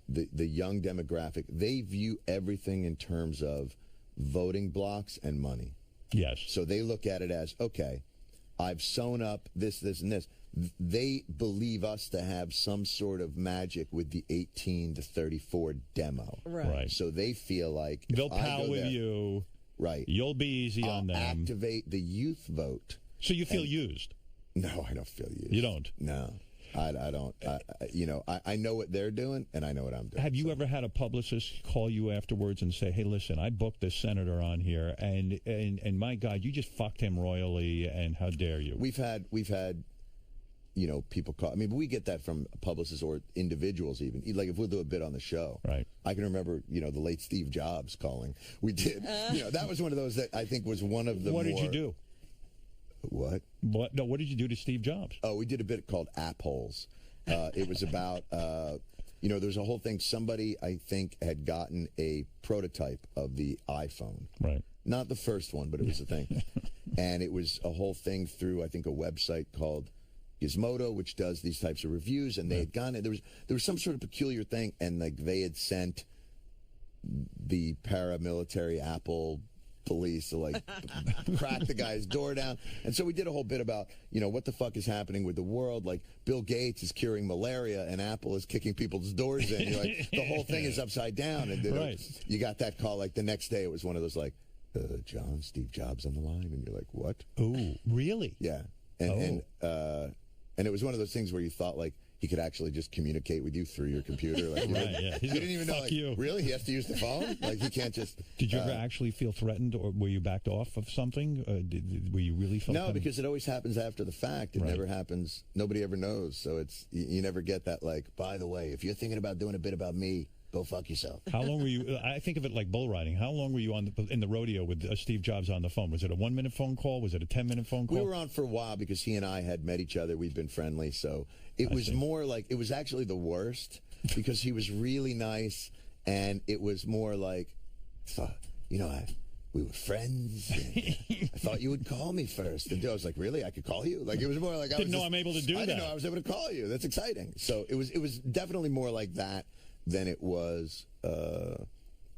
the young demographic. They view everything in terms of voting blocks and money. Yes. So they look at it as, okay, I've sewn up this, and this. They believe us to have some sort of magic with the 18 to 34 demo. Right. So they feel like they'll pal with you. Right. You'll be easy on them. Activate the youth vote. So you feel used? No, I don't feel used. You don't? No. I don't. I know what they're doing, and I know what I'm doing. Have you ever had a publicist call you afterwards and say, "Hey, listen, I booked this senator on here, and my God, you just fucked him royally, and how dare you?" We've had, people call. I mean, we get that from publicists or individuals even. Like if we'll do a bit on the show. Right. I can remember, the late Steve Jobs calling. We did. That was one of those that I think was one of the What did you do? What? What? No, what did you do to Steve Jobs? Oh, we did a bit called App Holes. It was about, there's a whole thing. Somebody, I think, had gotten a prototype of the iPhone. Right. Not the first one, but it was a thing. And it was a whole thing through, I think, a website called Gizmodo, which does these types of reviews. And they had gone, there was some sort of peculiar thing, and like they had sent the paramilitary Apple police to like crack the guy's door down. And so we did a whole bit about, what the fuck is happening with the world. Like Bill Gates is curing malaria and Apple is kicking people's doors in. You're like, the whole thing is upside down. And you got that call like the next day. It was one of those like, John, Steve Jobs on the line. And you're like, what? Oh, really? Yeah. And it was one of those things where you thought like, he could actually just communicate with you through your computer. Like, you didn't even know, like, really? He has to use the phone? Like, he can't just... Did you ever actually feel threatened, or were you backed off of something? Were you really felt... No, because it always happens after the fact. It never happens. Nobody ever knows. So it's you never get that, like, by the way, if you're thinking about doing a bit about me, go fuck yourself. How long were you... I think of it like bull riding. How long were you in the rodeo with Steve Jobs on the phone? Was it a 1-minute phone call? Was it a 10-minute phone call? We were on for a while because he and I had met each other. We'd been friendly, so... It was more like, it was actually the worst because he was really nice, and it was more like, we were friends. I thought you would call me first. And I was like, really? I could call you? Like, it was more like, I didn't know I'm able to do that. I didn't know I was able to call you. That's exciting. So it was definitely more like that than it was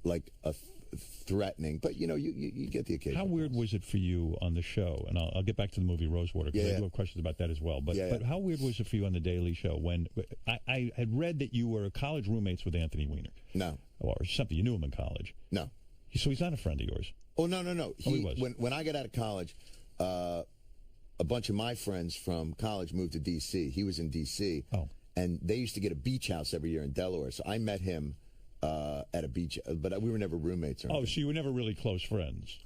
like a threatening, but you get the occasion. How weird was it for you on the show? And I'll get back to the movie Rosewater, because I do have questions about that as well. But how weird was it for you on the Daily Show when I had read that you were college roommates with Anthony Weiner? No. Or something. You knew him in college. No. So he's not a friend of yours? Oh, no. He was. When I got out of college, a bunch of my friends from college moved to D.C. He was in D.C. Oh. And they used to get a beach house every year in Delaware. So I met him at a beach, but we were never roommates or anything. Oh, so you were never really close friends?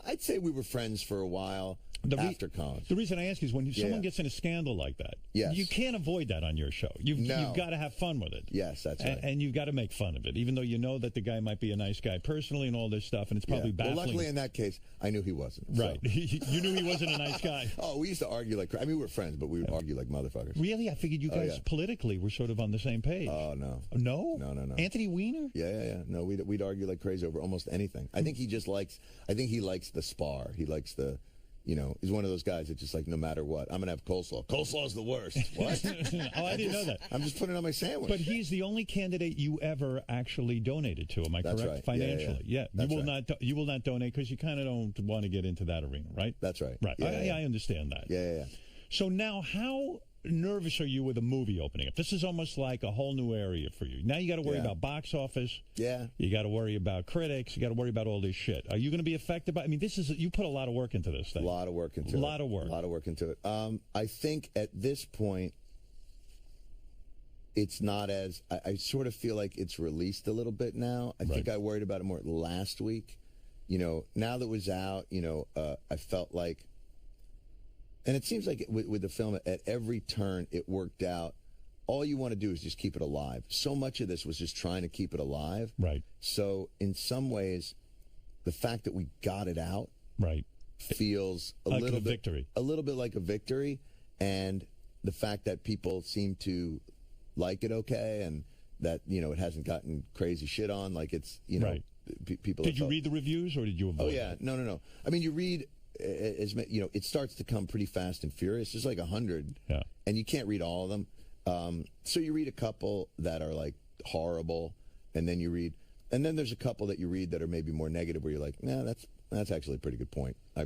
I'd say we were friends for a while after college. The reason I ask is when someone gets in a scandal like that, you can't avoid that on your show. You've got to have fun with it. Yes, that's right. And you've got to make fun of it, even though you know that the guy might be a nice guy personally and all this stuff, and it's probably baffling. Well, luckily in that case, I knew he wasn't. Right. So. You knew he wasn't a nice guy. Oh, we used to argue like... I mean, we were friends, but we would argue like motherfuckers. Really? I figured you guys politically were sort of on the same page. Oh, no. No? No. Anthony Weiner? Yeah. No, we'd argue like crazy over almost anything. I think he just likes... I think he likes the spar. He likes the... he's one of those guys that just like, no matter what, I'm going to have coleslaw. Coleslaw's the worst. What? Oh, I didn't know that. I'm just putting it on my sandwich. But he's the only candidate you ever actually donated to. Am I correct? Right. Financially. Yeah. That's you will not donate because you kind of don't want to get into that arena, right? That's right. Right. I understand that. Yeah. So now how nervous are you with a movie opening up? This is almost like a whole new area for you. Now you got to worry about box office. Yeah. You got to worry about critics. You got to worry about all this shit. Are you going to be affected by? I mean, you put a lot of work into this thing. A lot of work into it. I think at this point, it's not as I sort of feel like it's released a little bit now. I think I worried about it more last week. Now that it was out, I felt like. And it seems like with the film, at every turn, it worked out. All you want to do is just keep it alive. So much of this was just trying to keep it alive. Right. So in some ways, the fact that we got it out feels a little bit like a victory. And the fact that people seem to like it okay, and that, it hasn't gotten crazy shit on, like it's, people... Did you read the reviews, or did you avoid Oh, yeah. No. I mean, you read... it starts to come pretty fast and furious. There's like 100, and you can't read all of them. So you read a couple that are like horrible, and then there's a couple that you read that are maybe more negative, where you're like, nah, that's actually a pretty good point. I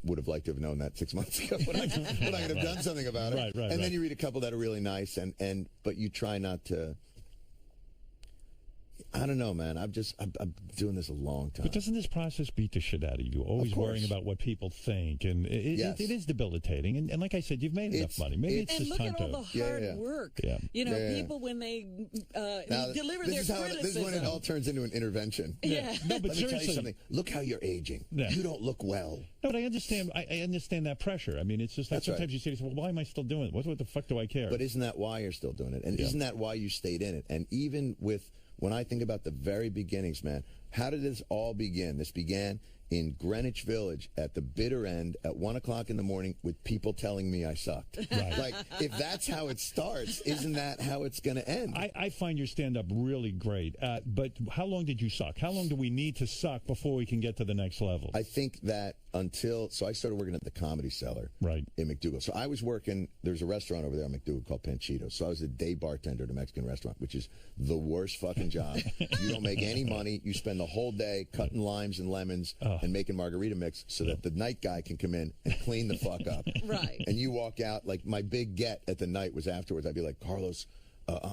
would have liked to have known that 6 months ago, but I could have done something about it. Right. Then you read a couple that are really nice, but you try not to. I don't know, man. I'm doing this a long time. But doesn't this process beat the shit out of you? Always worrying about what people think, and it is debilitating. And like I said, you've made enough money. Maybe it's just time to. And look at all the hard work. Yeah. You know, people when they deliver their criticism. This is when it all turns into an intervention. Yeah. No, but let me tell you something. Look how you're aging. Yeah. You don't look well. No, but I understand. I understand that pressure. I mean, it's just like sometimes you say, "Well, why am I still doing it? What the fuck do I care?" But isn't that why you're still doing it? And isn't that why you stayed in it? And even when I think about the very beginnings, man, how did this all begin? This began in Greenwich Village at the bitter end at 1 o'clock in the morning with people telling me I sucked. Right. Like, if that's how it starts, isn't that how it's going to end? I find your stand-up really great. But how long did you suck? How long do we need to suck before we can get to the next level? I think that so I started working at the Comedy Cellar in McDougal. So I was working, there's a restaurant over there in McDougal called Panchitos. So I was a day bartender at a Mexican restaurant, which is the worst fucking job. You don't make any money. You spend the whole day cutting limes and lemons and making margarita mix so that the night guy can come in and clean the fuck up. Right. And you walk out, like my big get at the night was afterwards. I'd be like, Carlos,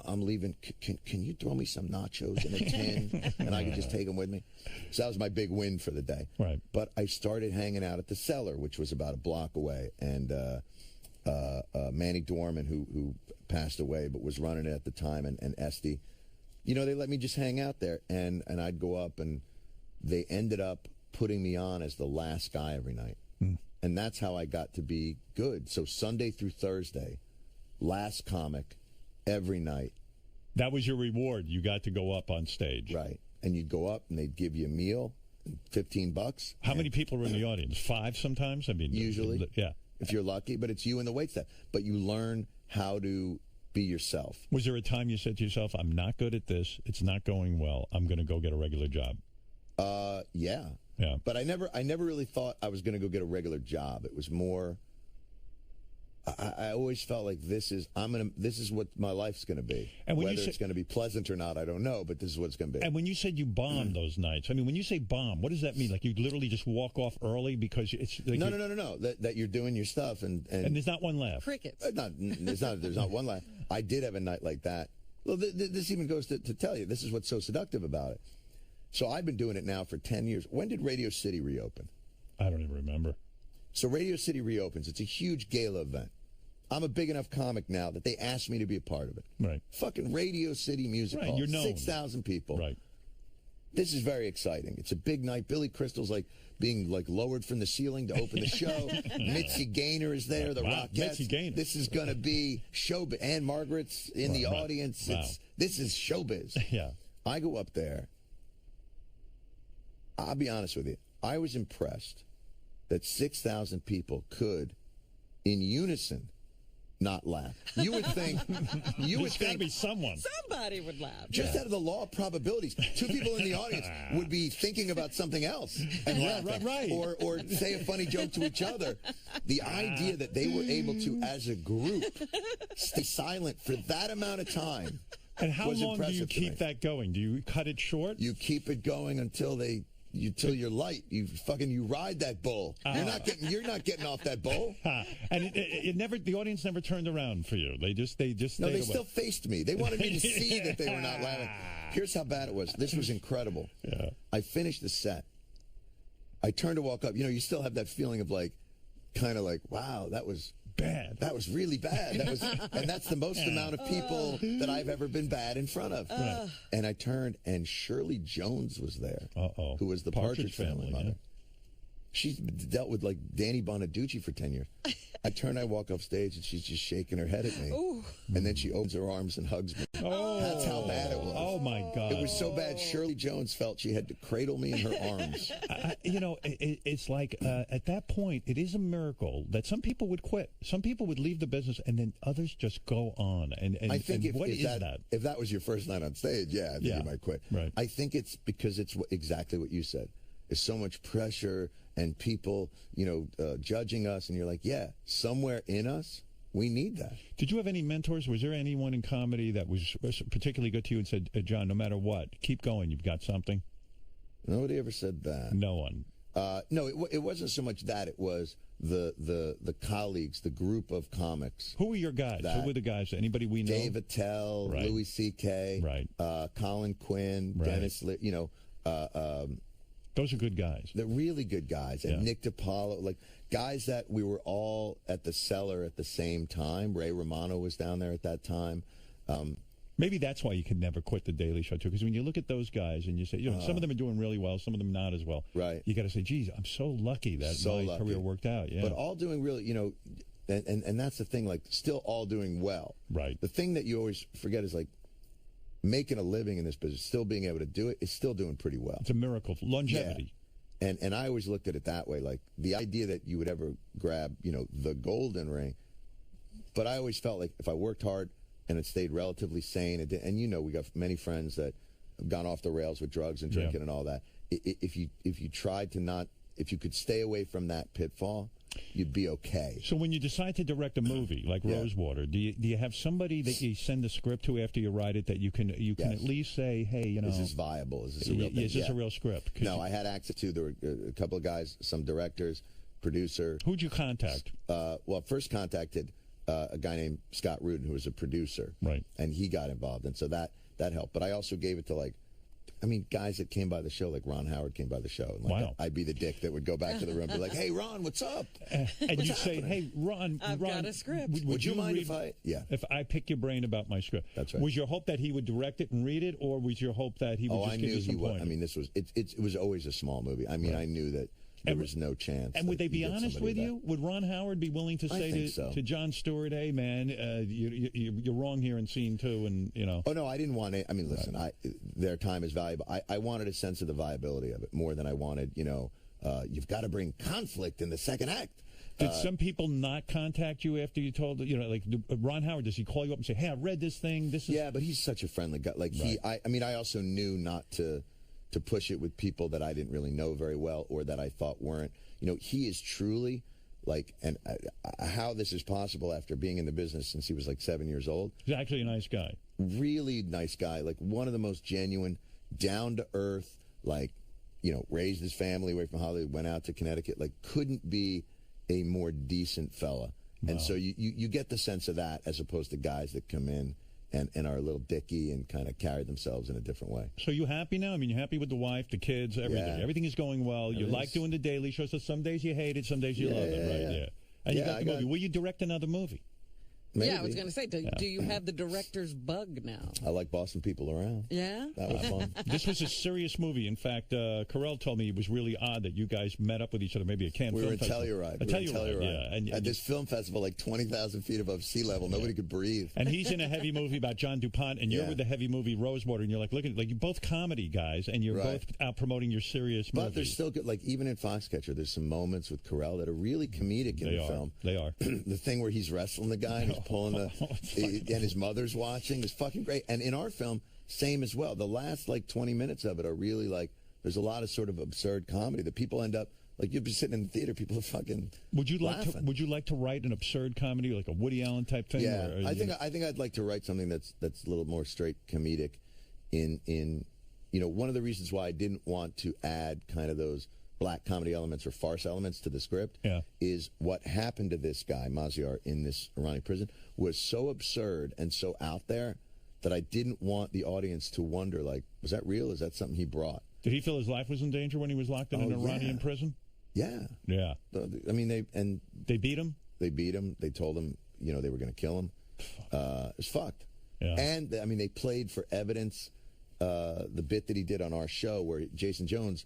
I'm leaving. Can you throw me some nachos in a tin? And I could just take them with me. So that was my big win for the day. Right. But I started hanging out at the Cellar, which was about a block away. And Manny Dorman, who passed away but was running it at the time, and Esty, you know, they let me just hang out there. And I'd go up, and they ended up putting me on as the last guy every night. And that's how I got to be good. So Sunday through Thursday, last comic every night. That was your reward. You got to go up on stage. Right. And you'd go up and they'd give you a meal, $15. How many people were in the audience? 5 sometimes? I mean, usually. Yeah. If you're lucky, but it's you and the waitstaff. But you learn how to be yourself. Was there a time you said to yourself, I'm not good at this, it's not going well, I'm going to go get a regular job? Yeah. But I never really thought I was going to go get a regular job. It was more, I always felt like this is what my life's going to be. And whether it's going to be pleasant or not, I don't know, but this is what it's going to be. And when you said you bombed those nights, I mean, when you say bomb, what does that mean? Like you literally just walk off early because it's like no. That you're doing your stuff and there's not one laugh. Crickets. There's not one laugh. I did have a night like that. Well, this even goes to tell you, this is what's so seductive about it. So I've been doing it now for 10 years. When did Radio City reopen? I don't even remember. So Radio City reopens. It's a huge gala event. I'm a big enough comic now that they asked me to be a part of it. Right. Fucking Radio City Music Hall. You're known. 6,000 people. Right. This is very exciting. It's a big night. Billy Crystal's being lowered from the ceiling to open the show. Mitzi Gaynor is there. The Rockettes. Mitzi Gaynor. This is going to be showbiz. Ann Margaret's in the audience. Wow. This is showbiz. Yeah. I go up there. I'll be honest with you. I was impressed that 6,000 people could, in unison, not laugh. You would think. There's got to be someone. Somebody would laugh. Just out of the law of probabilities, 2 people in the audience would be thinking about something else and laughing, right. or say a funny joke to each other. The idea that they were able to, as a group, stay silent for that amount of time. And how long do you keep that going? Do you cut it short? You keep it going until you're light. You ride that bull. You're not getting off that bull. And the audience never turned around for you. They just No, they still faced me. They wanted me to see that they were not laughing. Here's how bad it was. This was incredible. Yeah. I finished the set. I turned to walk up. You know, you still have that feeling of wow, that was bad. That was really bad. And that's the most amount of people that I've ever been bad in front of. Right. And I turned, and Shirley Jones was there, who was the Partridge Family mother. Yeah. She's dealt with Danny Bonaducci for 10 years. I turn, I walk off stage, and she's just shaking her head at me. Ooh. And then she opens her arms and hugs me. Oh. That's how bad it was. Oh, my God. It was so bad, Shirley Jones felt she had to cradle me in her arms. It's like, at that point, it is a miracle that some people would quit. Some people would leave the business, and then others just go on. And I think that? If that was your first night on stage, I think you might quit. Right. I think it's because it's exactly what you said. There's so much pressure and people, judging us, and you're like, somewhere in us, we need that. Did you have any mentors? Was there anyone in comedy that was particularly good to you and said, John, no matter what, keep going, you've got something? Nobody ever said that. No one. No, it wasn't so much that. It was the colleagues, the group of comics. Who were your guys? Who were the guys? Anybody we know? Dave Attell, right. Louis C.K., right. Colin Quinn, right. Dennis, those are good guys. They're really good guys. And Nick DiPaolo, like guys that we were all at the Cellar at the same time. Ray Romano was down there at that time. Maybe that's why you could never quit the Daily Show, too, because when you look at those guys and you say, some of them are doing really well, some of them not as well. Right. You got to say, geez, I'm so lucky that my career worked out. Yeah. But all doing really, and that's the thing, like still all doing well. Right. The thing that you always forget is like making a living in this business, still being able to do it, is still doing pretty well. It's a miracle. Longevity. Yeah. And I always looked at it that way, like the idea that you would ever grab, the golden ring. But I always felt like if I worked hard, and it stayed relatively sane. And we got many friends that have gone off the rails with drugs and drinking and all that. If you tried to not, if you could stay away from that pitfall, you'd be okay. So when you decide to direct a movie like Rosewater, do you have somebody that you send the script to after you write it that you can at least say, hey, is this viable? Is this a real thing? Is this a real script? No, I had access to. There were a couple of guys, some directors, producer. Who'd you contact? Well, first contacted a guy named Scott Rudin, who was a producer. Right. And he got involved. And so that helped. But I also gave it to guys that came by the show, like Ron Howard came by the show. And wow. I'd be the dick that would go back to the room and be like, hey, Ron, what's up? And you'd say, hey, Ron, I've got a script. Would you mind if I pick your brain about my script? That's right. Was your hope that he would direct it and read it, or was your hope that he would just give you some pointers? I mean, it was always a small movie. I mean, right. I knew that there was no chance. And would they be honest with you? Would Ron Howard be willing to say to Jon Stewart, hey, man, you're wrong here in scene 2, and, Oh, no, I didn't want it. I mean, listen, their time is valuable. I wanted a sense of the viability of it more than I wanted, you've got to bring conflict in the second act. Did some people not contact you after you told, like Ron Howard, does he call you up and say, hey, I read this thing, this is... Yeah, but he's such a friendly guy. Like, right. I also knew not to push it with people that I didn't really know very well or that I thought weren't. He is truly like, and how this is possible after being in the business since he was like 7 years old. He's actually a nice guy. Really nice guy. Like one of the most genuine, down to earth, like, raised his family away from Hollywood, went out to Connecticut, like couldn't be a more decent fella. Wow. And so you get the sense of that as opposed to guys that come in and are a little dicky and kind of carry themselves in a different way. So you happy now? I mean, you're happy with the wife, the kids, everything. Yeah. Everything is going well. You like doing the Daily Show, so some days you hate it, some days you love it, right? Yeah. And you got the movie. Will you direct another movie? Maybe. Yeah, I was going to say, do you have the director's bug now? I like bossing people around. Yeah? That was fun. This was a serious movie. In fact, Carell told me it was really odd that you guys met up with each other, maybe at Cannes Film Festival. We were in Telluride, yeah. And at this film festival, like 20,000 feet above sea level, nobody could breathe. And he's in a heavy movie about John DuPont, and you're with the heavy movie Rosewater, and you're like, you're both comedy guys, and you're both out promoting your serious movies. But there's still good, like even in Foxcatcher, there's some moments with Carell that are really comedic in the film. They are. The thing where he's wrestling the guy and he's pulling and his mother's watching is fucking great. And in our film, same as well. The last like 20 minutes of it are really like, there's a lot of sort of absurd comedy that people end up, like you'd be sitting in the theater, people are fucking Would you laughing. like to write an absurd comedy, like a Woody Allen type thing? Yeah, I think I'd like to write something that's a little more straight comedic in one of the reasons why I didn't want to add kind of those black comedy elements or farce elements to the script is what happened to this guy, Maziar, in this Iranian prison was so absurd and so out there that I didn't want the audience to wonder, like, was that real? Is that something he brought? Did he feel his life was in danger when he was locked in an Iranian prison? Yeah. Yeah. I mean, they beat him? They beat him. They told him, they were going to kill him. It's fucked. Yeah. And, I mean, they played for evidence the bit that he did on our show where Jason Jones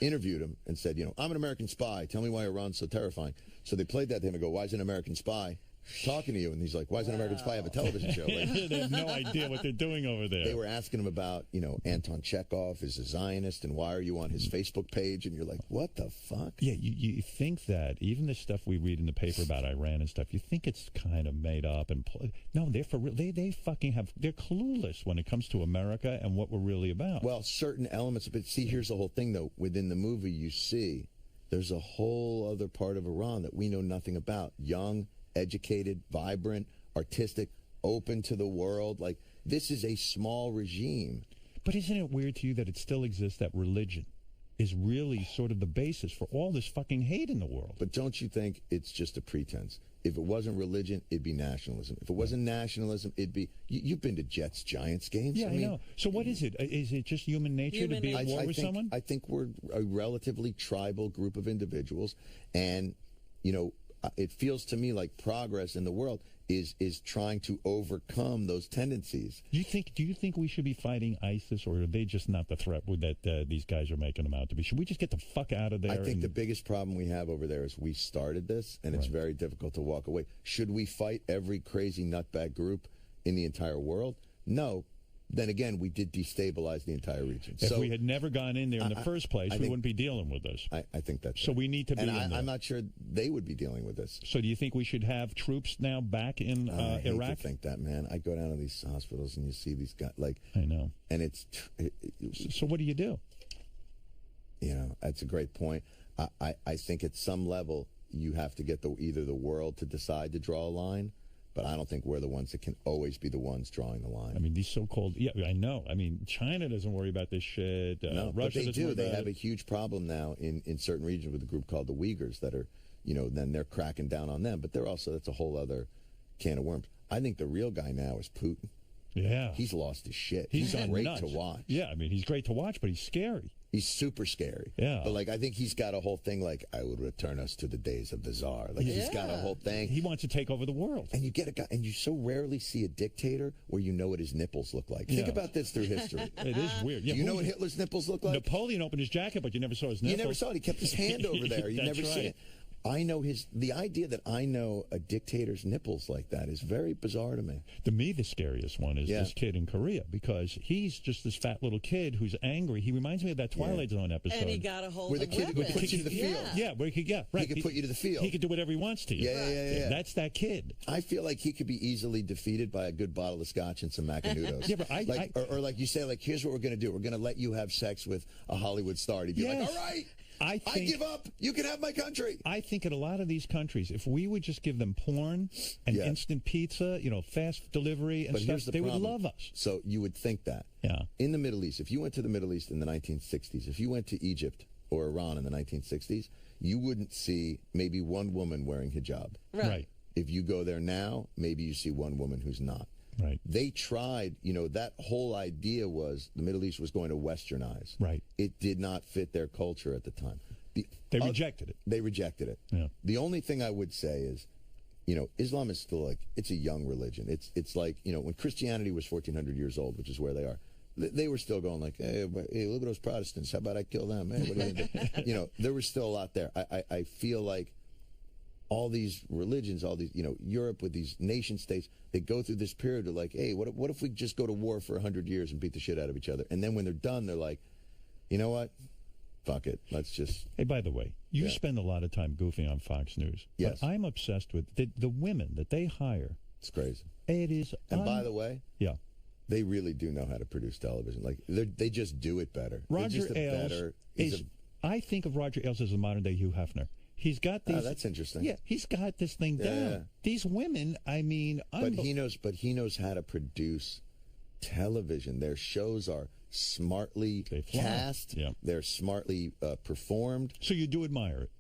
interviewed him and said, I'm an American spy. Tell me why Iran's so terrifying. So they played that to him and go, why is an American spy talking to you? And he's like, why is an American spy have a television show? Like, they have no idea what they're doing over there. They were asking him about, Anton Chekhov is a Zionist and why are you on his Facebook page? And you're like, what the fuck? Yeah, you think that even the stuff we read in the paper about Iran and stuff, you think it's kind of made up and no, they're for real. They fucking they're clueless when it comes to America and what we're really about. Well, certain elements, but see, here's the whole thing though. Within the movie, you see there's a whole other part of Iran that we know nothing about. Young, educated, vibrant, artistic, open to the world. Like, this is a small regime. But isn't it weird to you that it still exists, that religion? is really sort of the basis for all this fucking hate in the world. But don't you think it's just a pretense? If it wasn't religion, it'd be nationalism. If it wasn't nationalism, it'd be... You've been to Jets-Giants games? Yeah, I know. So what is it? Is it just human nature to be at war with someone? I think we're a relatively tribal group of individuals, and, you know, it feels to me like progress in the world is trying to overcome those tendencies. Do you think we should be fighting ISIS, or are they just not the threat that these guys are making them out to be? Should we just get the fuck out of there? I think the biggest problem we have over there is we started this, and it's very difficult to walk away. Should we fight every crazy nutbag group in the entire world? No. Then again, we did destabilize the entire region. If we had never gone in there in the first place, we wouldn't be dealing with this. I think that's so. Right. We need to be in there. I'm not sure they would be dealing with this. So do you think we should have troops now back in I hate Iraq? to think that, man. I go down to these hospitals and you see these guys, like... I know. And it's... So what do? You know, that's a great point. I think at some level, you have to get either the world to decide to draw a line, but I don't think we're the ones that can always be the ones drawing the line. I mean, these so-called... Yeah, I know. I mean, China doesn't worry about this shit. No, Russia but they do. They have a huge problem now in certain regions with a group called the Uyghurs that are, you know, then they're cracking down on them. But they're also... That's a whole other can of worms. I think the real guy now is Putin. Yeah. He's lost his shit. He's great nuts. to watch. Yeah, I mean, he's great to watch, but he's scary. He's super scary. Yeah. But, like, I think he's got a whole thing like, I would return us to the days of the Tsar. Like, he's got a whole thing. He wants to take over the world. And you get a guy, and you so rarely see a dictator where you know what his nipples look like. Think about this through history. It is weird. Yeah, Do you know what Hitler's nipples look like? Napoleon opened his jacket, but you never saw his nipples. You never saw it. He kept his hand over there. You never see it. I know the idea that I know a dictator's nipples like that is very bizarre to me. To me, the scariest one is this kid in Korea, because he's just this fat little kid who's angry. He reminds me of that Twilight Zone episode. And he got a hold where the kid would put you to the field. Yeah, where he could, He could put you to the field. He could do whatever he wants to you. Yeah. That's that kid. I feel like he could be easily defeated by a good bottle of scotch and some macanudos. Yeah, but or like you say, like, here's what we're going to do. We're going to let you have sex with a Hollywood star. He'd be like, all right. I give up. You can have my country. I think in a lot of these countries, if we would just give them porn and instant pizza, you know, fast delivery and stuff, they would love us. So you would think that. Yeah. In the Middle East, if you went to the Middle East in the 1960s, if you went to Egypt or Iran in the 1960s, you wouldn't see maybe one woman wearing hijab. Right. If you go there now, maybe you see one woman who's not. Right. They tried, you know, that whole idea was the Middle East was going to westernize. Right. It did not fit their culture at the time. They rejected it. They rejected it. Yeah. The only thing I would say is, you know, Islam is still like, it's a young religion. It's like, you know, when Christianity was 1,400 years old, which is where they are, they were still going like, hey, look at those Protestants. How about I kill them? Hey, what do you do? You know, there was still a lot there. I feel like all these religions, all these, you know, Europe with these nation states, they go through this period of like, hey, what if we just go to war for 100 years and beat the shit out of each other? And then when they're done, they're like, you know what? Fuck it. Let's just... Hey, by the way, you spend a lot of time goofing on Fox News. Yes. But I'm obsessed with the women that they hire. It's crazy. It is... And by the way... Yeah. They really do know how to produce television. Like, they just do it better. Roger Ailes I think of Roger Ailes as a modern-day Hugh Hefner. He's got these... Oh, that's interesting. Yeah, he's got this thing down. Yeah. These women, I mean... But he knows how to produce television. Their shows are smartly cast. Yeah. They're smartly performed. So you do admire it?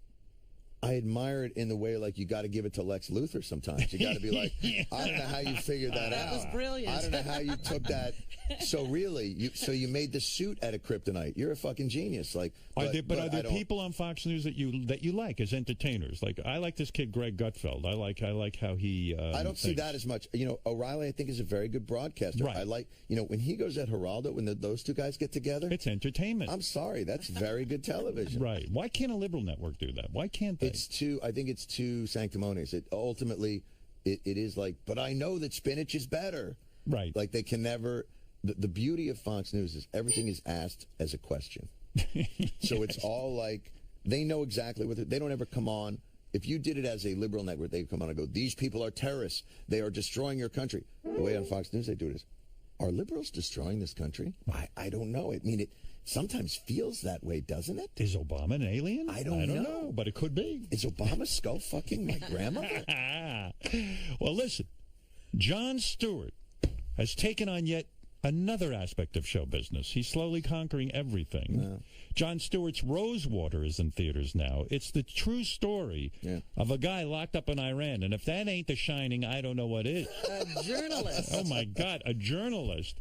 I admire it in the way, like, you got to give it to Lex Luthor sometimes. You got to be like, I don't know how you figured that out. That was brilliant. I don't know how you took that. So really, you made the suit out of kryptonite. You're a fucking genius. Like, are there people on Fox News that you like as entertainers? Like, I like this kid Greg Gutfeld. I like how he. I don't see that as much. You know, O'Reilly, I think, is a very good broadcaster. Right. I like, you know, when he goes at Geraldo, when those two guys get together, it's entertainment. I'm sorry, that's very good television. Right? Why can't a liberal network do that? Why can't they? I think it's too sanctimonious. It ultimately, it is like, but I know that spinach is better. Right. Like, they can never. The beauty of Fox News is everything is asked as a question. So it's all like, they know exactly what they don't ever come on. If you did it as a liberal network, they'd come on and go, these people are terrorists. They are destroying your country. The way on Fox News they do it is, are liberals destroying this country? I don't know. I mean, it sometimes feels that way, doesn't it? Is Obama an alien? I don't know, but it could be. Is Obama skull fucking my grandmother? Well, listen, Jon Stewart has taken on yet Another aspect of show business. He's slowly conquering everything. Yeah. Jon Stewart's Rosewater is in theaters now. It's the true story of a guy locked up in Iran. And if that ain't The Shining, I don't know what is. A journalist. Oh, my God, a journalist.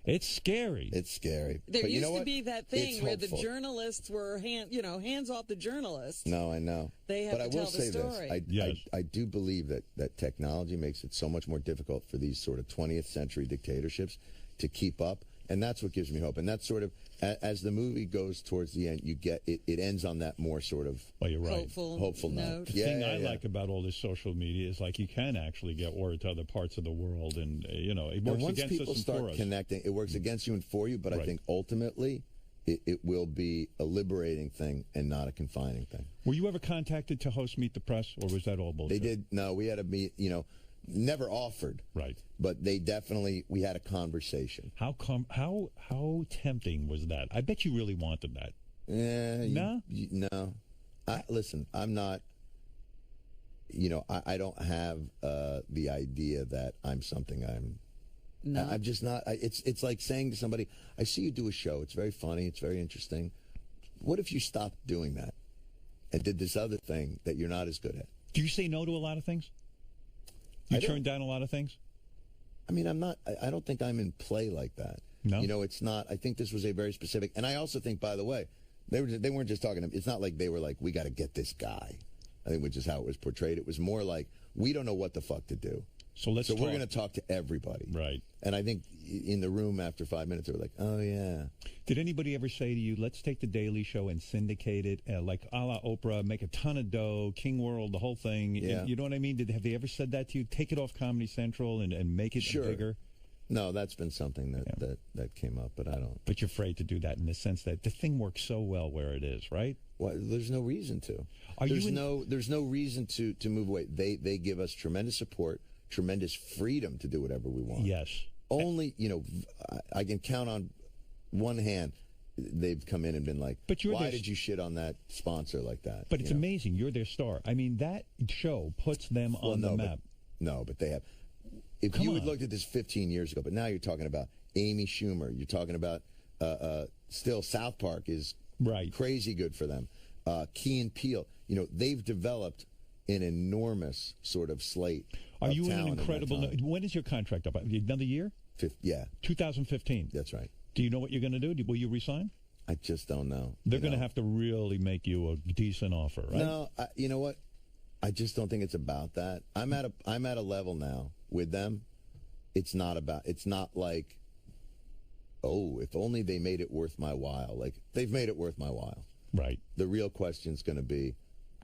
It's scary. It's scary. There but used to be that thing where the journalists were hands off the journalists. No, I know. They have to tell the story. Yes. I do believe that technology makes it so much more difficult for these sort of 20th century dictatorships to keep up, and that's what gives me hope. And that's sort of as the movie goes towards the end, you get it ends on that more sort of you're right. hopeful note. The thing I like about all this social media is like you can actually get word to other parts of the world, and it works once against people us and start for us. connecting, it works against you and for you. But I think ultimately, it will be a liberating thing and not a confining thing. Were you ever contacted to host Meet the Press, or was that all bullshit? They did. No, we had to meet. Never offered. Right. But we had a conversation. How tempting was that? I bet you really wanted that. No? No. Listen, I'm not, I don't have the idea that I'm something I'm. No. I'm just not. It's like saying to somebody, I see you do a show. It's very funny. It's very interesting. What if you stopped doing that and did this other thing that you're not as good at? Do you say no to a lot of things? You turn down a lot of things? I mean, I'm not. I don't think I'm in play like that. No. It's not. I think this was a very specific. And I also think, by the way, they weren't just talking. It's not like they were like, we got to get this guy. I think which is how it was portrayed. It was more like, we don't know what the fuck to do. So we're going to talk to everybody. Right. And I think in the room after 5 minutes, they were like, oh, yeah. Did anybody ever say to you, let's take The Daily Show and syndicate it, like a la Oprah, make a ton of dough, King World, the whole thing? Yeah. You know what I mean? Have they ever said that to you? Take it off Comedy Central and make it bigger? No, that's been something that came up, but I don't. But you're afraid to do that in the sense that the thing works so well where it is, right? Well, there's no reason to. There's no reason to move away. They give us tremendous support, tremendous freedom to do whatever we want. Yes. Only, I can count on one hand they've come in and been like, why did you shit on that sponsor like that? But it's amazing. You're their star. I mean, that show puts them on the map. But they have. If you had looked at this 15 years ago, but now you're talking about Amy Schumer. You're talking about still South Park is crazy good for them. Key and Peele. They've developed an enormous sort of slate. Are you in an incredible? When is your contract up? Another year? Yeah. 2015. That's right. Do you know what you're going to do? Will you resign? I just don't know. They're going to have to really make you a decent offer, right? No, you know what? I just don't think it's about that. I'm at a level now with them. It's not like, oh, if only they made it worth my while. Like, they've made it worth my while. Right. The real question's going to be.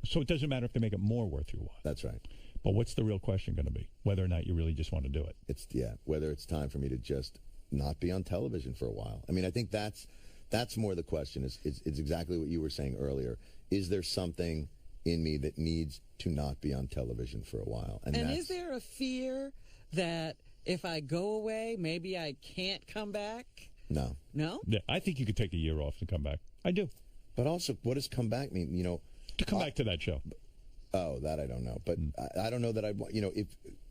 So it doesn't matter if they make it more worth your while. That's right. But what's the real question going to be? Whether or not you really just want to do it. Whether it's time for me to just not be on television for a while. I mean, I think that's more the question. Is exactly what you were saying earlier. Is there something in me that needs to not be on television for a while? And is there a fear that if I go away, maybe I can't come back? No. No? Yeah, I think you could take a year off to come back. I do. But also, what does come back mean? To come back to that show. Oh, that I don't know. But I don't know that I'd want,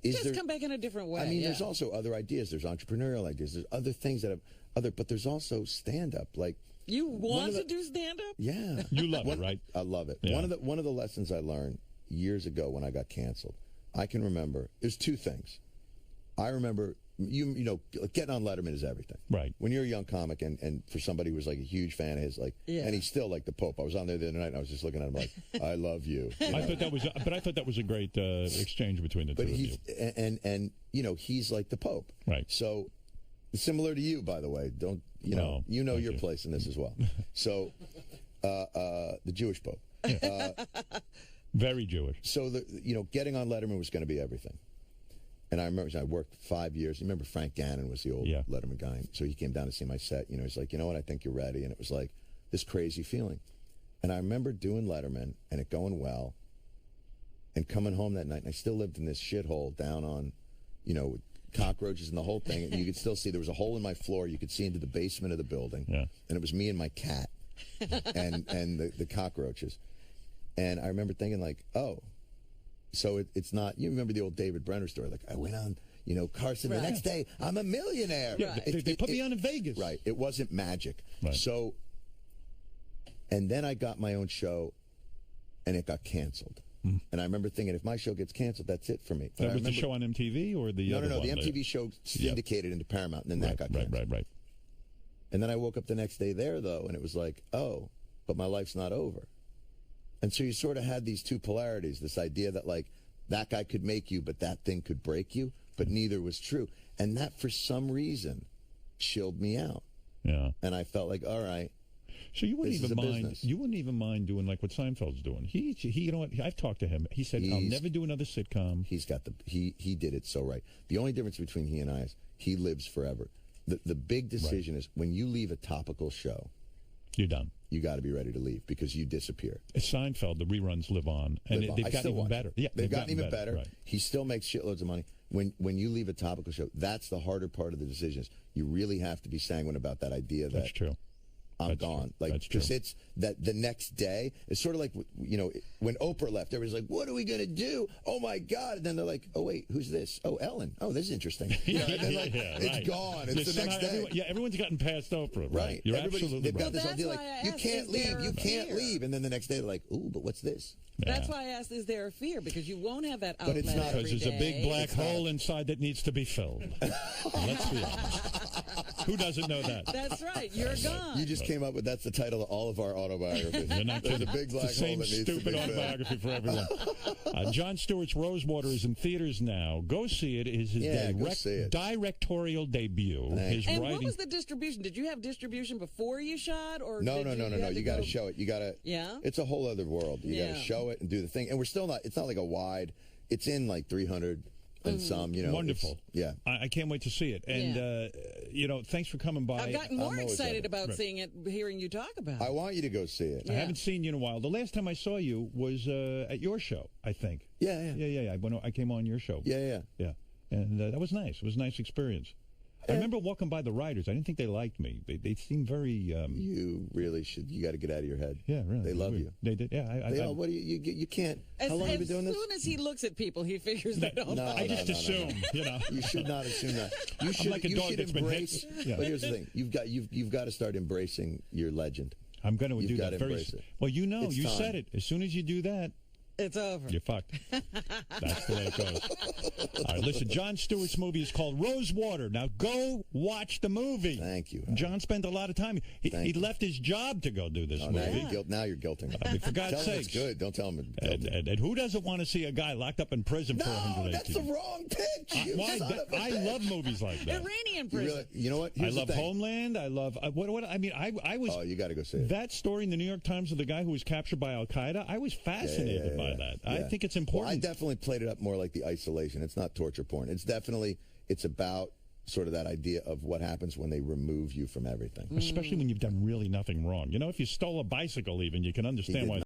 just come back in a different way. I mean, there's also other ideas. There's entrepreneurial ideas. There's other things that but there's also stand-up. Like, you want to do stand-up? Yeah. You love it, right? I love it. Yeah. One of the lessons I learned years ago when I got canceled, I can remember, there's two things. I remember, getting on Letterman is everything. Right. When you're a young comic and for somebody who was like a huge fan of his, and he's still like the Pope. I was on there the other night and I was just looking at him like, I love you. I thought that was a great exchange between the two of you. And he's like the Pope. Right. So, similar to you, by the way. Don't, your place in this as well. So, the Jewish Pope. Very Jewish. So, getting on Letterman was going to be everything. And I remember I worked 5 years. You remember Frank Gannon was the old Letterman guy. So he came down to see my set. He's like, I think you're ready. And it was like this crazy feeling. And I remember doing Letterman and it going well and coming home that night. And I still lived in this shithole down on, with cockroaches and the whole thing. And you could still see there was a hole in my floor. You could see into the basement of the building. Yeah. And it was me and my cat and the cockroaches. And I remember thinking like, oh. So it's not, you remember the old David Brenner story, like I went on, you know, Carson, the next day, I'm a millionaire. Yeah, they put me on in Vegas. Right. It wasn't magic. Right. So, and then I got my own show, and it got canceled. And I remember thinking, if my show gets canceled, that's it for me. But that was the show on MTV or the other No, one the MTV show syndicated into Paramount, and then that got canceled. Right. And then I woke up the next day there, though, and it was like, oh, but my life's not over. And so you sort of had these two polarities, this idea that, like, that guy could make you, but that thing could break you, but neither was true. And that, for some reason, chilled me out. Yeah. And I felt like, all right. So you wouldn't even mind. You wouldn't even mind doing like what Seinfeld's doing. He, you know what? I've talked to him. He said, "I'll never do another sitcom." He's got he did it so right. The only difference between he and I is he lives forever. The big decision is when you leave a topical show, you're done. You got to be ready to leave because you disappear. At Seinfeld, the reruns live on, and they've gotten even better. Yeah, they've gotten even better. Right. He still makes shitloads of money. When you leave a topical show, that's the harder part of the decision. Is you really have to be sanguine about that idea that that's true. I'm gone. Like, because it's that the next day, it's sort of like, you know, when Oprah left, everybody's like, what are we going to do? Oh, my God. And then they're like, oh, wait, who's this? Oh, Ellen. Oh, this is interesting. You know, and then, like, it's gone. It's the next day. Everyone's gotten past Oprah. Right. You're absolutely they've right. got this idea like, you can't leave. You can't leave. And then the next day, they're like, ooh, but what's this? That's why I asked, is there a fear? Because you won't have that outlet. But it's not. Because there's a big black hole inside that needs to be filled. Let's be honest. Who doesn't know that? That's right. You're gone. You just came up with, that's the title of all of our autobiographies. You're not There's kidding. a big black it's the hole same that needs to be stupid autobiography for everyone. Jon Stewart's Rosewater is in theaters now. Go see it. It is his directorial debut. His and writing. What was the distribution? Did you have distribution before you shot? Or No. You got to show it. You got to. Yeah. It's a whole other world. You got to show it and do the thing. And we're still not. It's not like a wide. It's in like 300 and some. You know. Wonderful. Yeah. I can't wait to see it. And you know, thanks for coming by. I've gotten more excited about seeing it, hearing you talk about it. I want you to go see it. I haven't seen you in a while. The last time I saw you was at your show, I think. Yeah. I came on your show. Yeah. And that was nice. It was a nice experience. I remember walking by the writers. I didn't think they liked me. They seemed very. You really should. You got to get out of your head. Yeah, really. They love you. They did. Yeah. What do you can't. How long have you been doing this? As soon as he looks at people, he figures they don't. I just assume. You know. You should not assume that. You should. I'm like a dog that's embrace. been hit. Yeah. But here's the thing: you've got to start embracing your legend. I'm going to do that very soon. Well, you know, you said it. As soon as you do that. It's over. You're fucked. That's the way it goes. All right, listen, Jon Stewart's movie is called Rosewater. Now go watch the movie. Thank you. John spent a lot of time. He left his job to go do this movie. Now you're guilting me. I mean, for God's sake. It's good. Don't tell him. And who doesn't want to see a guy locked up in prison for 118? No, that's the wrong pitch. I love movies like that. Iranian prison. You know what? I love Homeland. I love what I mean. I was. Oh, you got to go see it. That story in the New York Times of the guy who was captured by Al Qaeda. I was fascinated by that. I think it's important. Well, I definitely played it up more like the isolation. It's not torture porn. It's about sort of that idea of what happens when they remove you from everything. Especially when you've done really nothing wrong. You know, if you stole a bicycle even, you can understand why